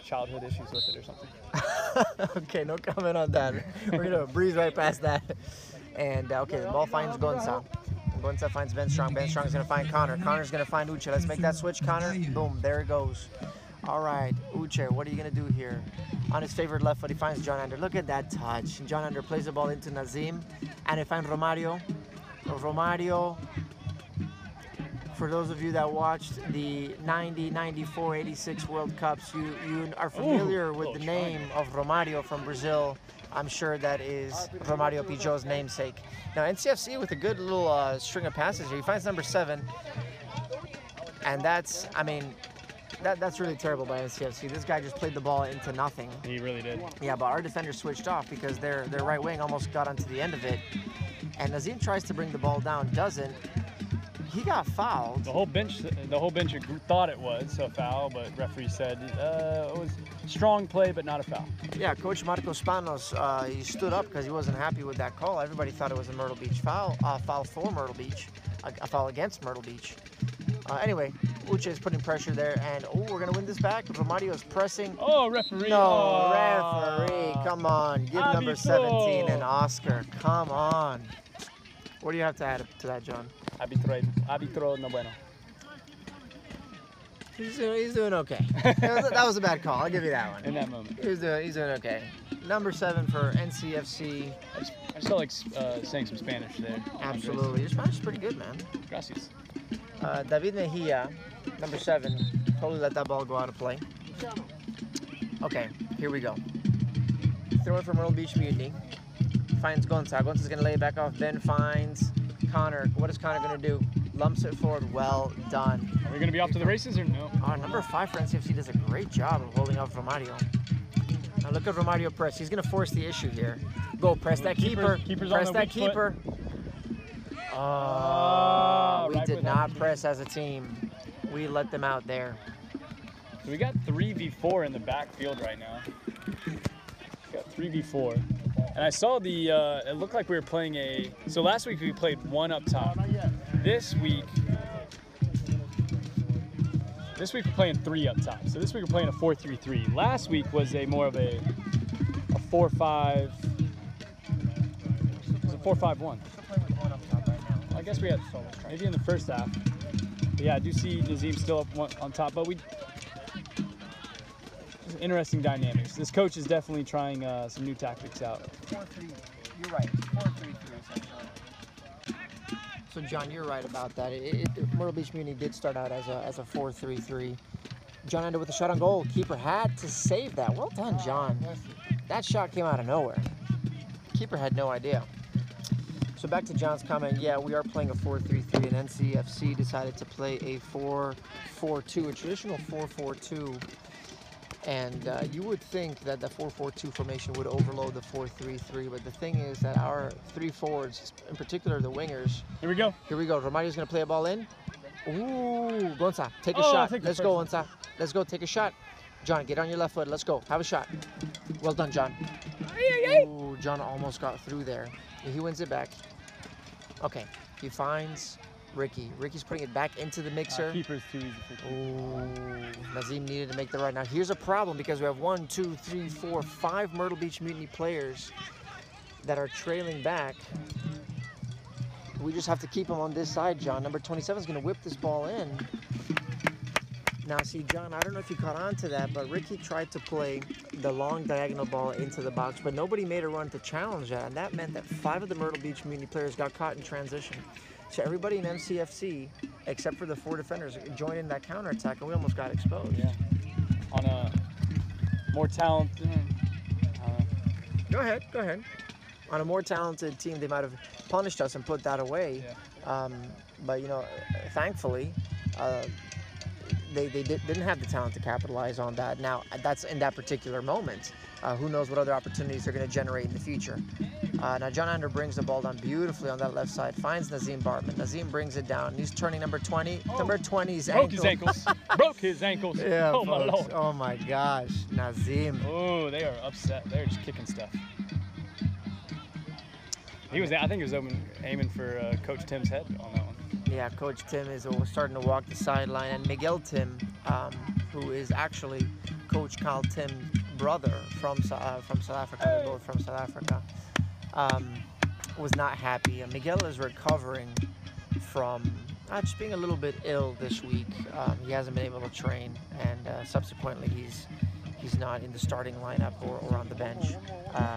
childhood issues with it or something. Okay, no comment on that. We're gonna breeze right past that. And okay, the ball finds Gonza. Gonza finds Ben Strong. Ben Strong's gonna find Connor. Connor's gonna find Uche. Let's make that switch, Connor. Boom, there it goes. All right, Uche, what are you gonna do here? On his favorite left foot, he finds John Ander. Look at that touch. John Ander plays the ball into Nazim, and he finds Romario. Romario, for those of you that watched the 90, 94, 86 World Cups, you are familiar with the name of Romario from Brazil. I'm sure that is Romario Pijot's namesake. Now, NCFC with a good little string of passes here. He finds number 7, and that's, I mean, that's really terrible by NCFC. This guy just played the ball into nothing. He really did. Yeah, but our defender switched off because their right wing almost got onto the end of it. And Nazim tries to bring the ball down, doesn't. He got fouled. The whole bench thought it was a foul, but referee said it was strong play, but not a foul. Yeah, Coach Marcos Panos, he stood up because he wasn't happy with that call. Everybody thought it was a Myrtle Beach foul, foul for Myrtle Beach, a foul against Myrtle Beach. Anyway, Uche is putting pressure there, and we're gonna win this back. Romario is pressing. Oh, referee! No, referee! Come on, give number 17 an Oscar. Come on. What do you have to add to that, John? Arbitro no bueno. He's doing okay. That was a bad call. I'll give you that one. In that moment. He's doing okay. Number 7 for NCFC. I just felt like saying some Spanish there. Absolutely. Your Spanish is pretty good, man. Gracias. David Mejia, number 7, totally let that ball go out of play. Okay, here we go. Throw it from Myrtle Beach Mutiny. Finds Gonza. Gonza's going to lay it back off. Ben finds Connor. What is Connor going to do? Lumps it forward. Well done. Are we going to be off to the races or no? Number 5 for NCFC does a great job of holding off Romario. Now look at Romario press. He's going to force the issue here. Go, press that keeper. Press that keeper. We did not press as a team. We let them out there. So we got 3v4 in the backfield right now. We got 3v4. And I saw it looked like we were playing so last week we played 1 up top. This week we're playing 3 up top. So this week we're playing a 4-3-3. Last week was more of a 4-5. It was a 4-5-1. I guess we had maybe in the first half. But yeah, I do see Nazim still up on top, but interesting dynamics. This coach is definitely trying some new tactics out. 4-3. You're right. 4-3-3 essentially. So John, you're right about that. Myrtle Beach Mutiny did start out as a 4-3-3. John ended with a shot on goal. Keeper had to save that. Well done, John. That shot came out of nowhere. Keeper had no idea. So back to John's comment, yeah, we are playing a 4-3-3, and NCFC decided to play a 4-4-2, a traditional 4-4-2. And you would think that the 4-4-2 formation would overload the 4-3-3, but the thing is that our 3 forwards, in particular the wingers. Here we go. Here we go. Romario's going to play a ball in. Ooh, Gonza, take a shot. Let's go, Gonza. Let's go, take a shot. John, get on your left foot. Let's go. Have a shot. Well done, John. Ooh, John almost got through there. He wins it back. Okay, he finds Ricky. Ricky's putting it back into the mixer. Keeper's too easy for Ooh, Nazim needed to make the right. Now here's a problem because we have 1, 2, 3, 4, 5 Myrtle Beach Mutiny players that are trailing back. We just have to keep them on this side, John. Number 27 is going to whip this ball in. Now, see, John, I don't know if you caught on to that, but Ricky tried to play the long diagonal ball into the box, but nobody made a run to challenge that, and that meant that 5 of the Myrtle Beach Mutiny players got caught in transition. So everybody in NCFC, except for the 4 defenders, joined in that counterattack, and we almost got exposed. Yeah. On a more talented... Go ahead. On a more talented team, they might have punished us and put that away. Yeah. But, you know, thankfully... They didn't have the talent to capitalize on that. Now, that's in that particular moment. Who knows what other opportunities they're going to generate in the future. Now John Ander brings the ball down beautifully on that left side, finds Nazim Bartman. Nazim brings it down. He's turning number 20. Number 20's broke his ankles. Broke his ankles. Yeah, oh my lord. Oh my gosh, Nazim. Oh, they are upset. They're just kicking stuff. I think he was aiming for Coach Tim's head on that one. Yeah, Coach Tim is starting to walk the sideline, and Miguel Tim, who is actually Coach Carl Tim's brother from South Africa. They're both from South Africa. Was not happy. Miguel is recovering from just being a little bit ill this week. He hasn't been able to train, and subsequently he's not in the starting lineup or on the bench,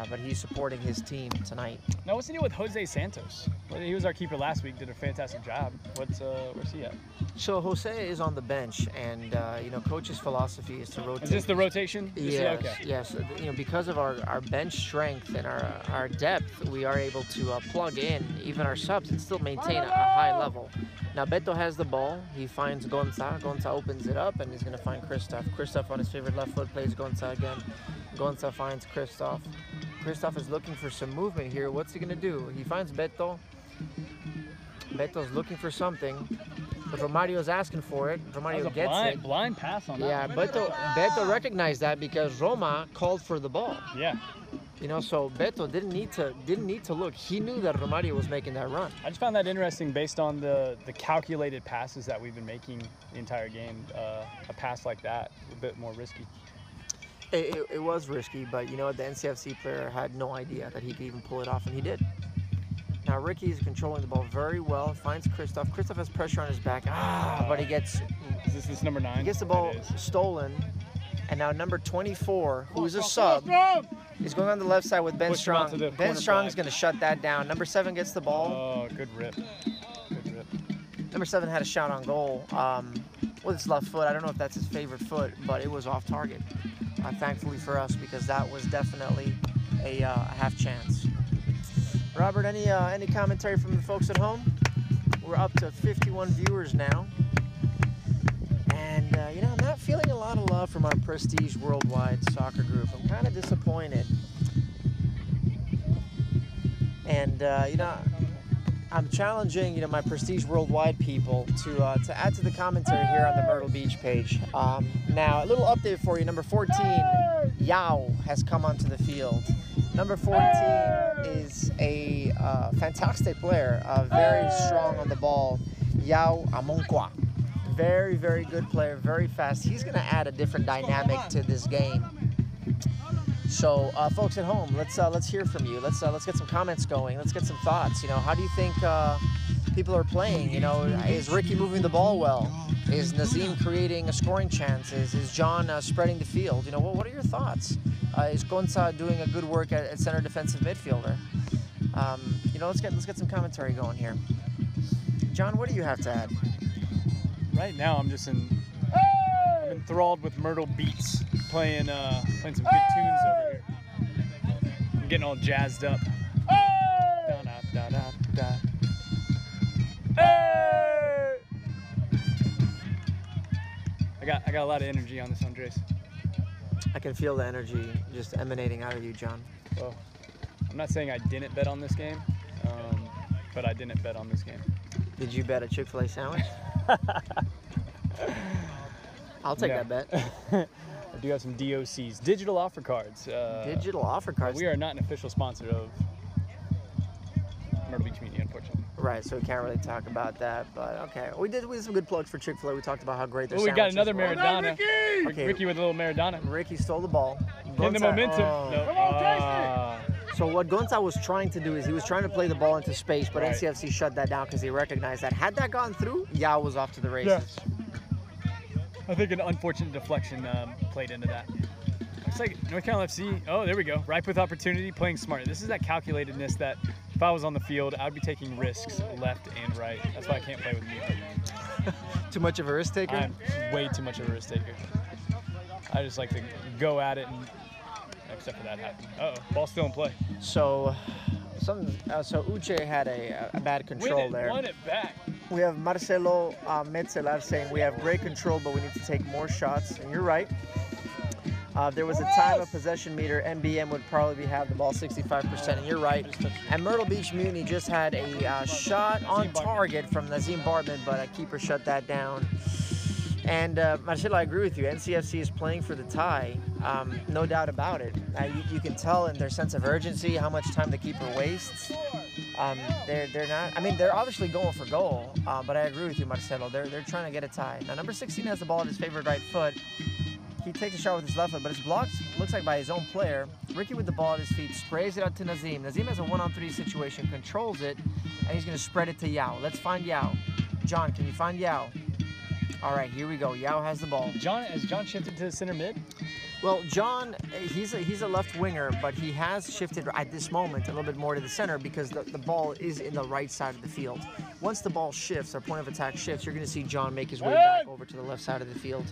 but he's supporting his team tonight. Now, what's the deal with Jose Santos? Well, he was our keeper last week, did a fantastic job. Where's he at? So Jose is on the bench, and Coach's philosophy is to rotate. Is this the rotation? Yes, okay. yes. Because of our bench strength and our depth, we are able to plug in even our subs and still maintain a high level. Now Beto has the ball. He finds Gonza. Gonza opens it up, and he's going to find Christoph. Christoph on his favorite left foot plays Gonza again. Gonza finds Christoph. Christoph is looking for some movement here. What's he going to do? He finds Beto. Beto's looking for something, but Romario's asking for it. Romario gets it. Blind pass on that. Yeah, Beto recognized that because Roma called for the ball. Yeah. So Beto didn't need to look. He knew that Romario was making that run. I just found that interesting based on the calculated passes that we've been making the entire game. A pass like that, a bit more risky. It was risky, but the NCFC player had no idea that he could even pull it off, and he did. Now Ricky is controlling the ball very well, finds Christoph. Christoph has pressure on his back, but he gets... Is this number 9? He gets the ball stolen, and now number 24, who is a sub, is going on the left side with Ben Strong. Ben Strong's going to shut that down. Number 7 gets the ball. Oh, good rip. Good rip. Number 7 had a shot on goal with his left foot. I don't know if that's his favorite foot, but it was off target. Thankfully for us, because that was definitely a half chance. Robert, any commentary from the folks at home? We're up to 51 viewers now. And, I'm not feeling a lot of love from our Prestige Worldwide Soccer Group. I'm kind of disappointed. And, I'm challenging, my Prestige Worldwide people to add to the commentary here on the Myrtle Beach page. Now, a little update for you. Number 14, Yao, has come onto the field. Number 14 is a fantastic player, very strong on the ball, Yao Amonkwa. Very, very good player, very fast. He's going to add a different dynamic to this game. So, folks at home, let's hear from you. Let's get some comments going. Let's get some thoughts. How do you think people are playing? Is Ricky moving the ball well? Is Nazim creating a scoring chance? Is John spreading the field? What are your thoughts? Is Gonza doing a good work at center defensive midfielder? Let's get some commentary going here. John, what do you have to add? Right now, I'm enthralled with Myrtle beats, playing some good tunes over here. I'm getting all jazzed up. I got a lot of energy on this, Andres. I can feel the energy just emanating out of you, John. Well, I'm not saying I didn't bet on this game, but I didn't bet on this game. Did you bet a Chick-fil-A sandwich? I'll take that bet. I do have some DOCs, digital offer cards. Digital offer cards. We are not an official sponsor of Myrtle Beach Mutiny, unfortunately. Right, so we can't really talk about that, but okay. We did some good plugs for Chick-fil-A. We talked about how great their sandwiches we got another were. Maradona. Okay. Ricky with a little Maradona. Ricky stole the ball. In the momentum. Oh. No. Come on, So what Gonza was trying to do is he was trying to play the ball into space, but Right. NCFC shut that down because they recognized that. Had that gone through, Yao was off to the races. I think an unfortunate deflection played into that. Looks like North Carolina FC, oh, there we go. Ripe with opportunity, playing smart. This is that calculatedness that if I was on the field, I'd be taking risks left and right. That's why I can't play with you. Too much of a risk taker? I'm way too much of a risk taker. I just like to go at it, and except for that happened. Uh-oh, ball's still in play. So Uche had a bad control there. Won it back. We have Marcelo Metzelar saying we have great control, but we need to take more shots. And you're right. There was a time of possession meter, MBM would probably have the ball 65%, and you're right. And Myrtle Beach Mutiny just had a shot on target from Nazim Bartman, but a keeper shut that down. And Marcelo, I agree with you. NCFC is playing for the tie, no doubt about it. You can tell in their sense of urgency how much time the keeper wastes. They're not. I mean, they're obviously going for goal, but I agree with you, Marcelo. They're trying to get a tie. Now, number 16 has the ball at his favorite right foot. He takes a shot with his left foot, but it's blocked. Looks like by his own player. Ricky with the ball at his feet sprays it out to Nazim. Nazim has a 1-on-3 situation, controls it, and he's going to spread it to Yao. Let's find Yao. John, can you find Yao? All right, here we go. Yao has the ball. Has John shifted to the center mid? Well, John, he's a left winger, but he has shifted at this moment a little bit more to the center because the ball is in the right side of the field. Once the ball shifts, our point of attack shifts, you're going to see John make his way back over to the left side of the field.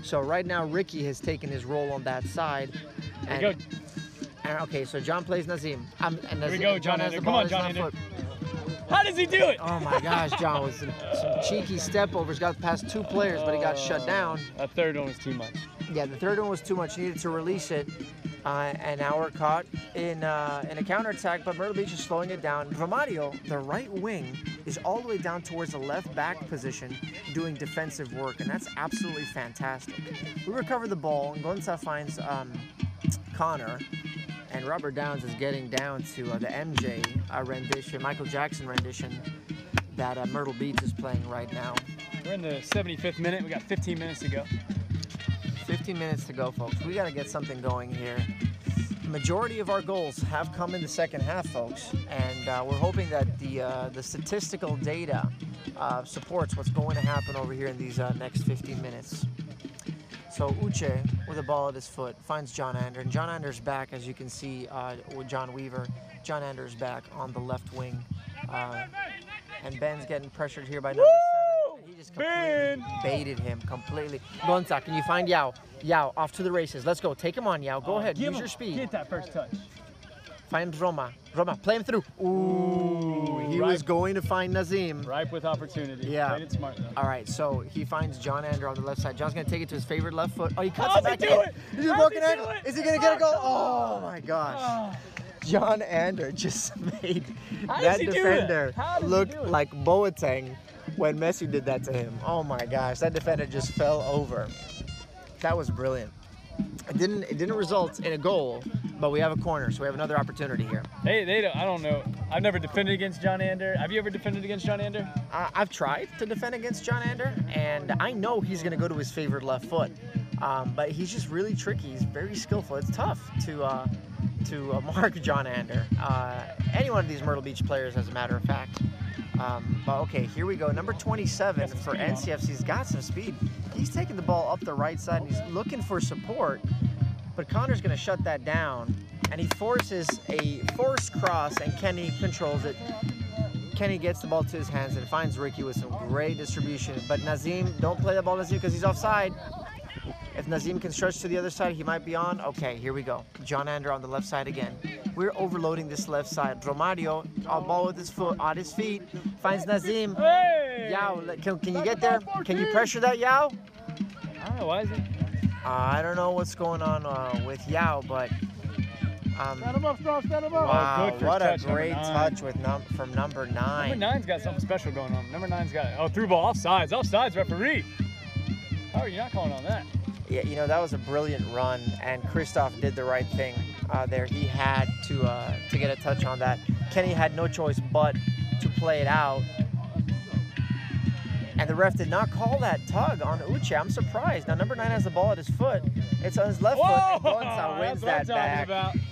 So right now, Ricky has taken his role on that side. And, There we go. Okay, so John plays Nazim. And Here we go, John. has the Come ball on, on his John. left foot. How does he do it? Oh my gosh, John with some cheeky step overs. Got past 2 players, but he got shut down. That third one was too much. Yeah, the third one was too much. He needed to release it. And now we're caught in a counterattack, but Myrtle Beach is slowing it down. Romario, the right wing, is all the way down towards the left back position doing defensive work, and that's absolutely fantastic. We recover the ball, and Gonza finds Connor, and Robert Downs is getting down to the MJ rendition, Michael Jackson rendition that Myrtle Beach is playing right now. We're in the 75th minute. We got 15 minutes to go. 15 minutes to go, folks. We got to get something going here. The majority of our goals have come in the second half, folks, and we're hoping that the statistical data supports what's going to happen over here in these next 15 minutes. So Uche, with a ball at his foot, finds John Ander, and John Ander's back, as you can see with John Weaver. John Ander's back on the left wing, and Ben's getting pressured here by number 7. He just completely baited him completely. Gonza, can you find Yao? Yao, off to the races. Let's go. Take him on, Yao. Go ahead. Use your speed. Get that first touch. Find Roma. Roma, play him through. Ooh, he was going to find Nazim. Ripe with opportunity. Yeah. Played it smart, though. All right, so he finds John Ander on the left side. John's going to take it to his favorite left foot. Oh, he cuts How's it back he in. do it? He's a How's broken he do ankle. it? Is he going to get a goal? Oh, my gosh. John Ander just made that defender look like Boateng when Messi did that to him. Oh, my gosh. That defender just fell over. That was brilliant. It didn't result in a goal, but we have a corner, so we have another opportunity here. I don't know. I've never defended against John Ander. Have you ever defended against John Ander? I've tried to defend against John Ander, and I know he's going to go to his favorite left foot, but he's just really tricky. He's very skillful. It's tough to mark John Ander. Any one of these Myrtle Beach players, as a matter of fact. But okay, here we go. Number 27 for NCFC's got some speed. He's taking the ball up the right side, and he's looking for support, but Connor's going to shut that down, and he forces a forced cross, and Kenny controls it. Kenny gets the ball to his hands and finds Ricky with some great distribution, but Nazim, don't play the ball, Nazim, because he's offside. If Nazim can stretch to the other side, he might be on. Okay, here we go. John Ander on the left side again. We're overloading this left side. Romario, a ball with his foot, on his feet, finds Nazim. Hey! Yao, can you get there? Can you pressure that, Yao? I don't know. Why is it? I don't know what's going on with Yao, but Stand him up, Strong. Stand him up. wow, good first what a touch, number great 9. touch with from number 9. Number 9's got something special going on. Number 9's got through ball offsides. Offsides, referee. How are you not calling on that? Yeah, you know, that was a brilliant run, and Christoph did the right thing there. He had to get a touch on that. Kenny had no choice but to play it out. And the ref did not call that tug on Uche. I'm surprised. Now, number 9 has the ball at his foot. It's on his left foot, and Gonza wins that back.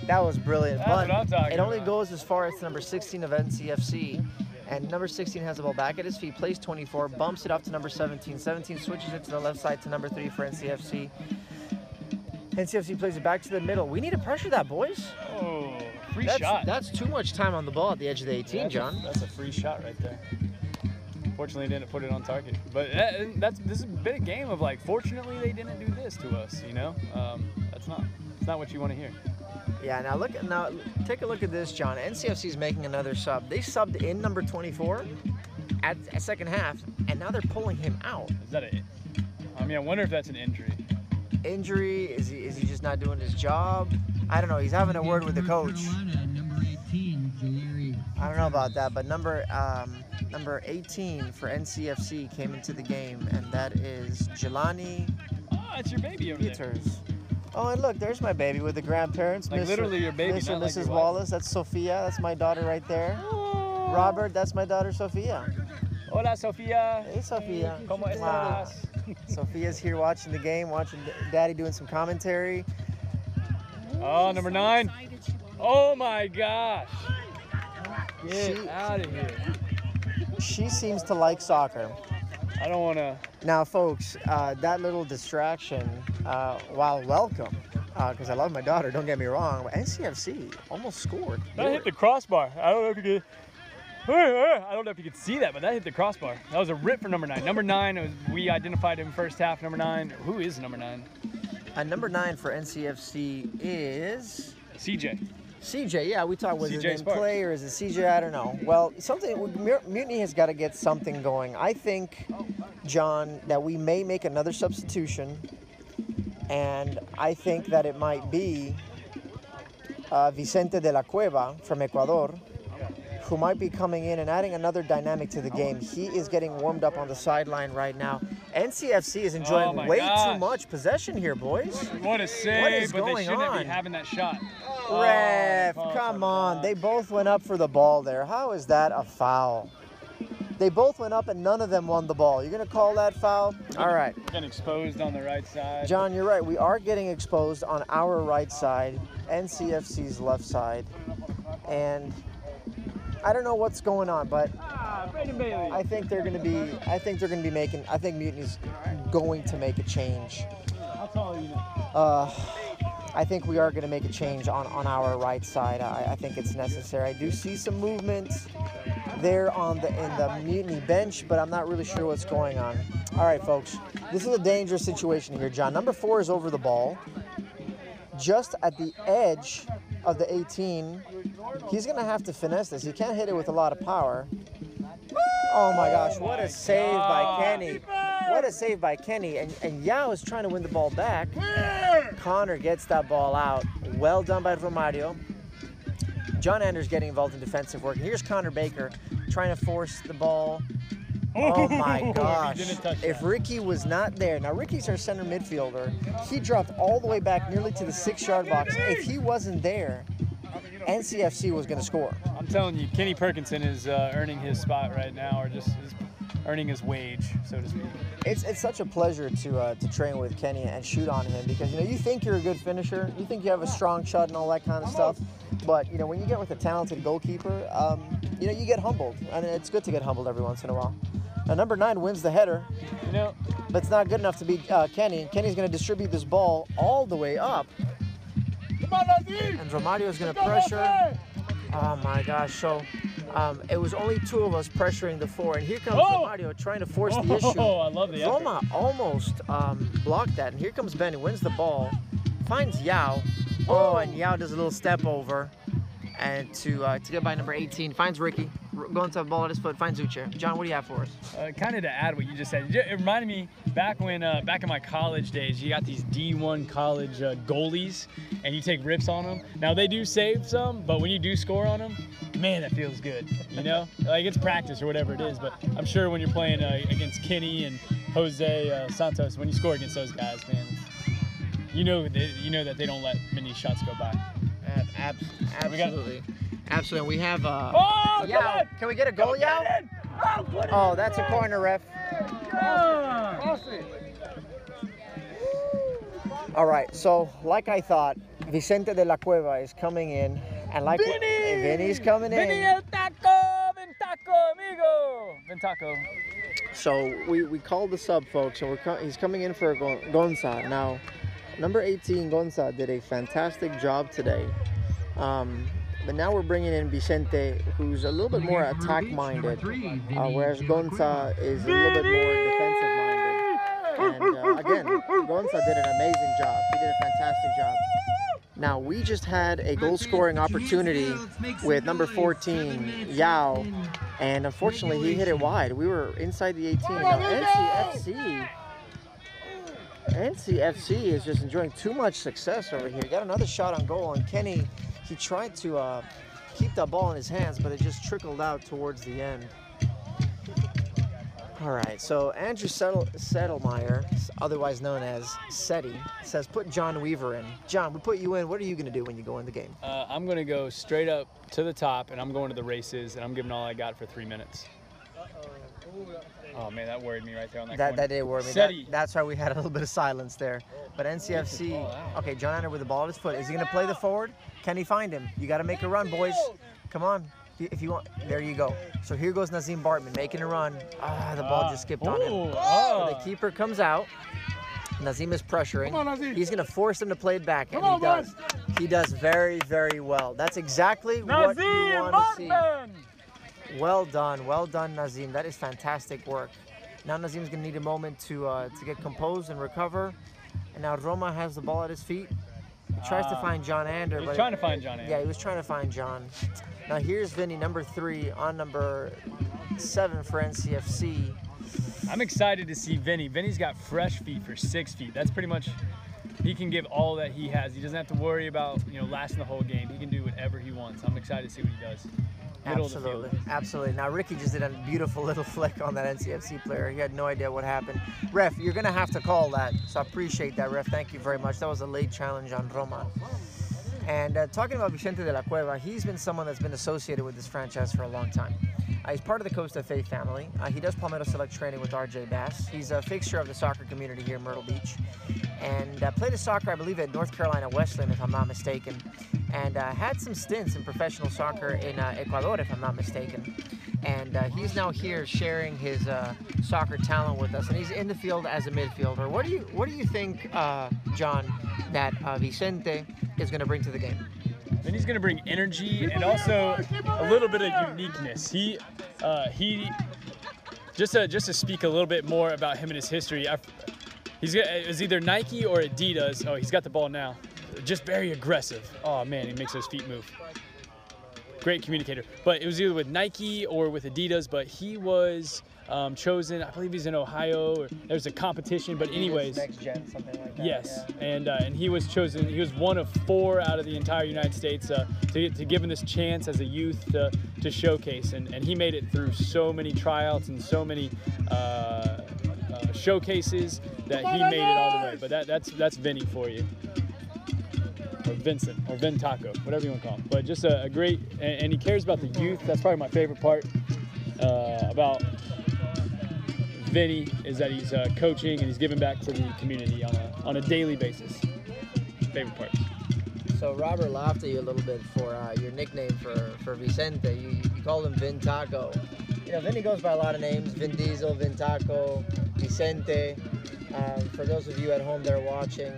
That was brilliant. That's what I'm talking it only about. goes as far as number 16 of NCFC. And number 16 has the ball back at his feet, plays 24, bumps it up to number 17. 17 switches it to the left side to number 3 for NCFC. NCFC plays it back to the middle. We need to pressure that, boys. Oh, free That's, shot. that's too much time on the ball at the edge of the 18, John. That's a free shot right there. Fortunately, didn't put it on target. But this has been a game of like, fortunately, they didn't do this to us. You know, it's not what you want to hear. Yeah, now take a look at this, John. NCFC is making another sub. They subbed in number 24 at second half, and now they're pulling him out. Is that it? I mean, I wonder if that's an injury. injury? Is he just not doing his job? I don't know. He's having a word with the coach. I don't know about that, but number 18 for NCFC came into the game, and that is Jelani. Oh, that's your baby over there. Oh, and look, there's my baby with the grandparents. Like literally your baby, Mr. not and like Mrs. your Wallace. That's Sophia. That's my daughter right there. Oh. Robert, that's my daughter Sophia. Hola, Sofia. Hey, Sophia. ¿Cómo Wow. estás? Sophia's here watching the game, watching Daddy doing some commentary. Oh, number 9. Oh my gosh. Get She- out of here. She seems to like soccer. I don't want to. Now, folks, that little distraction, while welcome, because I love my daughter, don't get me wrong, but NCFC almost scored. That hit the crossbar. I don't know if you could. I don't know if you could see that, but that hit the crossbar. That was a rip for number 9. Number 9, we identified him first half. Number 9, who is number 9? Number 9 for NCFC is CJ. CJ. Yeah, we talked. Was his CJ name Sparks. Clay or is it CJ? I don't know. Well, Mutiny has got to get something going. I think, John, that we may make another substitution, and I think that it might be Vicente de la Cueva from Ecuador, who might be coming in and adding another dynamic to the game. He is getting warmed up on the sideline right now. NCFC is enjoying way too much possession here, boys. What a save, What is but they going shouldn't on? be having that shot. Ref, Oh, come my on. God. They both went up for the ball there. How is that a foul? They both went up and none of them won the ball. You're going to call that foul? All right. Getting exposed on the right side. John, you're right. We are getting exposed on our right side, NCFC's left side. And I don't know what's going on, but Brayden Bailey. I think they're going to be I think Mutiny's going to make a change. How tall are you now? I think we are going to make a change on our right side. I think it's necessary. I do see some movement there in the Mutiny bench, but I'm not really sure what's going on. All right, folks, this is a dangerous situation here, John. Number 4 is over the ball, just at the edge of the 18. He's going to have to finesse this. He can't hit it with a lot of power. Oh my gosh, what a save by Kenny. What a save by Kenny. And Yao is trying to win the ball back. Connor gets that ball out. Well done by Romario. John Anders getting involved in defensive work. And here's Connor Baker trying to force the ball. Oh my gosh. If Ricky was not there. Now Ricky's our center midfielder. He dropped all the way back nearly to the 6-yard box. If he wasn't there, NCFC was going to score. I'm telling you, Kenny Perkinson is earning his spot right now, or just earning his wage, so to speak. It's such a pleasure to train with Kenny and shoot on him because, you know, you think you're a good finisher, you think you have a strong shot and all that kind of stuff, but, you know, when you get with a talented goalkeeper, you know, you get humbled, and it's good to get humbled every once in a while. Now, number 9 wins the header, You know, but it's not good enough to beat Kenny. Kenny's going to distribute this ball all the way up, and Romario's going to pressure. Oh my gosh, so it was only 2 of us pressuring the 4, and here comes Romario trying to force the issue. Oh, I love the effort. Roma almost blocked that, and here comes Benny, wins the ball, finds Yao. Oh, and Yao does a little step over, and to get by number 18, finds Ricky, going to the ball at his foot, finds Uche. John, what do you have for us? Kind of to add what you just said, it reminded me back when, back in my college days, you got these D1 college goalies, and you take rips on them. Now they do save some, but when you do score on them, man, that feels good. You know, like it's practice or whatever it is. But I'm sure when you're playing against Kenny and Jose Santos, when you score against those guys, man, you know that they don't let many shots go by. Absolutely. Absolutely. We have Oh, come Yao. on! Can we get a goal, Yao? Oh, that's a corner, ref. All right, so like I thought, Vicente de la Cueva is coming in, and like Vinny's coming in. Vinny el taco, ven taco, amigo, ven taco. So we called the sub, folks, and he's coming in for Gonza. Now, number 18, Gonza, did a fantastic job today. But now we're bringing in Vicente, who's a little bit more attack-minded, whereas Gonza is a little bit more defensive-minded. And again, Gonza did an amazing job. He did a fantastic job. Now, we just had a goal-scoring opportunity with number 14, Yao, and unfortunately, he hit it wide. We were inside the 18. Now, NCFC NCFC is just enjoying too much success over here. Got another shot on goal, and Kenny, he tried to keep that ball in his hands, but it just trickled out towards the end. All right, so Andrew Settlemeyer, otherwise known as SETI, says put John Weaver in. John, we put you in. What are you going to do when you go in the game? I'm going to go straight up to the top, and I'm going to the races, and I'm giving all I got for 3 minutes. Oh, man, that worried me right there on that corner. That did worry me. That's why we had a little bit of silence there. But NCFC, okay, John Ander with the ball at his foot. Is he going to play the forward? Can he find him? You got to make a run, boys. Come on. If you want, there you go. So here goes Nazim Bartman making a run. The ball just skipped on him. So the keeper comes out. Nazim is pressuring. Come on, Nazim. He's going to force him to play it back, and he does. He does very, very well. That's exactly what you want to see. Well done, Nazim. That is fantastic work. Now Nazim's going to need a moment to get composed and recover. And now Roma has the ball at his feet. He tries to find John Ander. He was trying to find John Ander. Yeah, he was trying to find John. Now here's Vinny, number 3, on number 7 for NCFC. I'm excited to see Vinny. Vinny's got fresh feet for 6 feet. That's pretty much, he can give all that he has. He doesn't have to worry about, lasting the whole game. He can do whatever he wants. I'm excited to see what he does. Absolutely. Now Ricky just did a beautiful little flick on that NCFC player. He had no idea what happened. Ref, you're gonna have to call that. So I appreciate that, Ref. Thank you very much. That was a late challenge on Roma. And talking about Vicente de la Cueva, he's been someone that's been associated with this franchise for a long time. He's part of the Costa Fe family. He does Palmetto Select training with RJ Bass. He's a fixture of the soccer community here in Myrtle Beach. And played his soccer, I believe, at North Carolina Wesleyan, if I'm not mistaken. And had some stints in professional soccer in Ecuador, if I'm not mistaken. And he's now here sharing his soccer talent with us. And he's in the field as a midfielder. What do you think, John, that Vicente is going to bring to the game? And he's going to bring energy and also a little bit of uniqueness. He just to speak a little bit more about him and his history. It was either Nike or Adidas. Oh, he's got the ball now. Just very aggressive. Oh man, he makes those feet move. Great communicator. But it was either with Nike or with Adidas. But he was chosen. I believe he's in Ohio. Or there was a competition. But anyways, Next Gen, something like that. Yes, yeah. And he was chosen. He was one of 4 out of the entire United States to give him this chance as a youth to showcase. And he made it through so many tryouts and so many showcases that he made it all the way. But that's Vinny for you. Or Vincent, or Vin Taco, whatever you want to call him. But just a great, and he cares about the youth. That's probably my favorite part about Vinny, is that he's coaching and he's giving back to the community on a daily basis. Favorite part. So Robert laughed at you a little bit for your nickname for Vicente. You called him Vin Taco. Vinny goes by a lot of names: Vin Diesel, Vin Taco, Vicente. For those of you at home that are watching,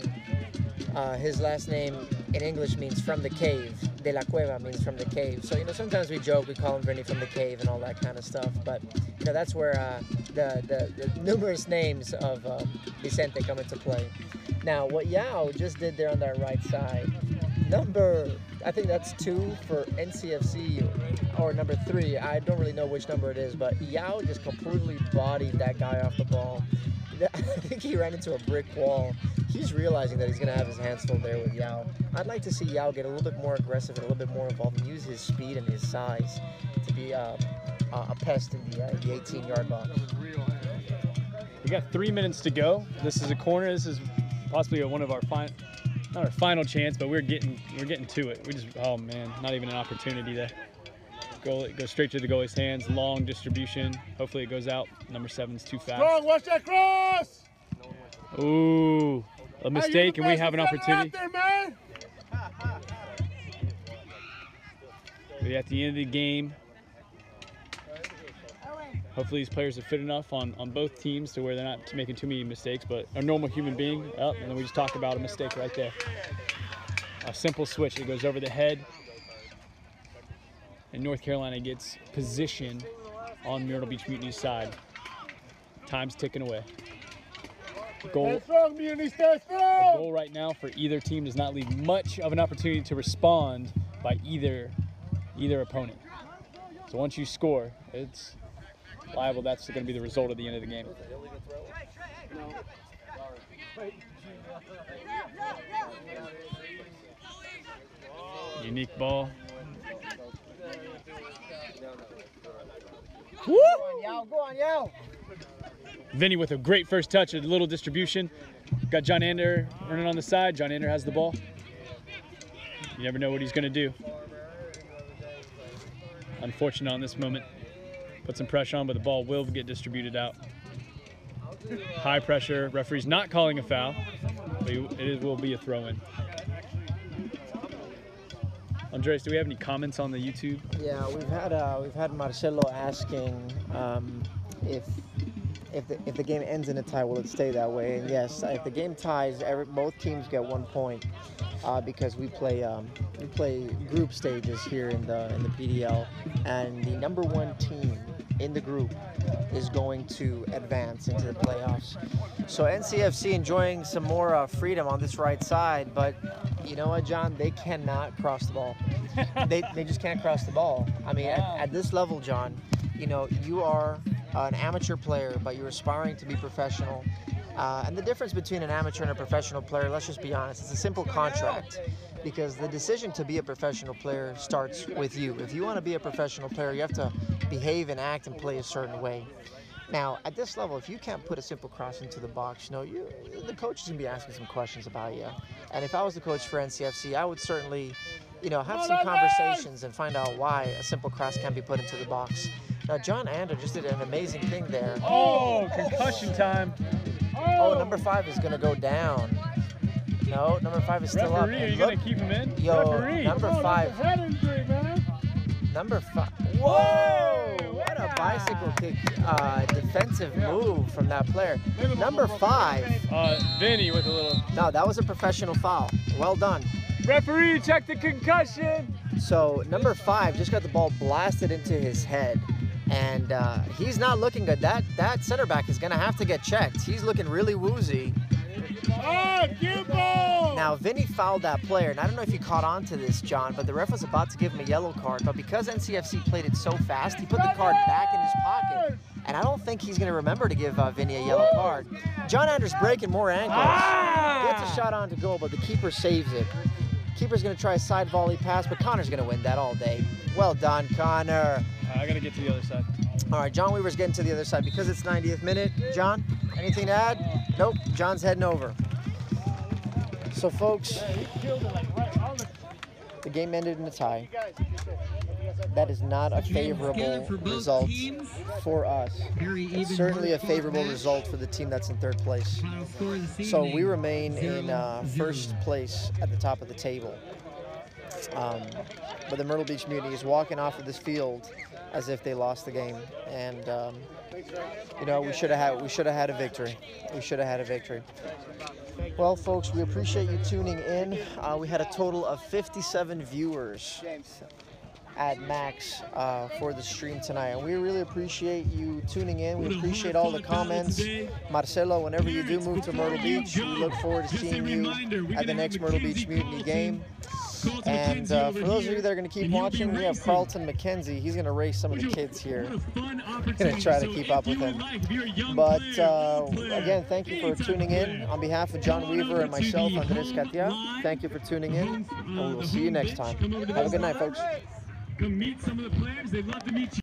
his last name in English means from the cave. De la Cueva means from the cave. So, sometimes we joke, we call him Vinny from the cave and all that kind of stuff. But, that's where the numerous names of Vicente come into play. Now, what Yao just did there on that right side, I think that's 2 for NCFC, or number 3. I don't really know which number it is, but Yao just completely bodied that guy off the ball. I think he ran into a brick wall. He's realizing that he's going to have his hands full there with Yao. I'd like to see Yao get a little bit more aggressive and a little bit more involved and use his speed and his size to be a pest in the 18-yard box. We got 3 minutes to go. This is a corner. This is possibly one of our not our final chance, but we're getting to it. Oh man, not even an opportunity to go straight to the goalie's hands. Long distribution. Hopefully it goes out. Number 7's too fast. Strong, watch that cross! Ooh, a mistake, and we have an opportunity. Out there, man. We're at the end of the game. Hopefully these players are fit enough on both teams to where they're not making too many mistakes, but a normal human being. Oh, and then we just talked about a mistake right there. A simple switch that goes over the head. And North Carolina gets position on Myrtle Beach Mutiny's side. Time's ticking away. Goal. Stay strong, Mutiny, stay strong! The goal right now for either team does not leave much of an opportunity to respond by either opponent. So once you score, it's liable. That's going to be the result of the end of the game. Unique ball. Go on, Yao. Go on, Yao. Vinny with a great first touch, a little distribution. Got John Ander running on the side. John Ander has the ball. You never know what he's going to do. Unfortunate on this moment. Put some pressure on, but the ball will get distributed out. High pressure. Referee's not calling a foul, but it will be a throw-in. Andres, do we have any comments on the YouTube? Yeah, we've had Marcelo asking if the game ends in a tie, will it stay that way? And yes, if the game ties, both teams get 1 point because we play group stages here in the PDL, and the #1 team in the group is going to advance into the playoffs. So NCFC enjoying some more freedom on this right side, but you know what, John? They cannot cross the ball. they just can't cross the ball. I mean, at this level, John, you know, you are an amateur player, but you're aspiring to be professional. And the difference between an amateur and a professional player, let's just be honest, it's a simple contract, because the decision to be a professional player starts with you. If you want to be a professional player, you have to behave and act and play a certain way. Now, at this level, if you can't put a simple cross into the box, you know, the coach is going to be asking some questions about you. And if I was the coach for NCFC, I would certainly, you know, have some conversations and find out why a simple cross can't be put into the box. Now, John Ander just did an amazing thing there. Oh, concussion time. Oh, #5 is going to go down. No, #5 is still up. Referee, are you going to keep him in? Yo, Referee. #5. Head injury, man. #5. Whoa! What a bicycle kick. Defensive move from that player. #5. Vinny with a little. No, that was a professional foul. Well done. Referee, check the concussion. So #5 just got the ball blasted into his head, and he's not looking good. That center back is going to have to get checked. He's looking really woozy. Now, Vinny fouled that player, and I don't know if you caught on to this, John, but the ref was about to give him a yellow card, but because NCFC played it so fast, he put the card back in his pocket, and I don't think he's going to remember to give Vinny a yellow card. John Ander's breaking more ankles. Gets a shot on to goal, but the keeper saves it. Keeper's going to try a side volley pass, but Connor's going to win that all day. Well done, Connor. I got to get to the other side. All right, John Weaver's getting to the other side because it's 90th minute. John, anything to add? Nope, John's heading over. So, folks, the game ended in a tie. That is not a favorable result for us. It's certainly a favorable result for the team that's in 3rd place. So we remain in 1st place at the top of the table. But the Myrtle Beach Mutiny is walking off of this field as if they lost the game, and you know, we should have had a victory. We should have had a victory. Well, folks, we appreciate you tuning in. We had a total of 57 viewers at max for the stream tonight, and we really appreciate you tuning in. We appreciate all the comments. Marcelo, whenever you do move to Myrtle Beach, we look forward to seeing you at the next Myrtle Beach Mutiny game. And for those of you that are going to keep watching, we have Carlton McKenzie. He's going to race some of the kids here. Going to try to keep up with him. But again, thank you for tuning in. On behalf of John Weaver and myself, Andres Katia, thank you for tuning in, and we will see you next time. Have a good night, folks. Come meet some of the players. They'd love to meet you.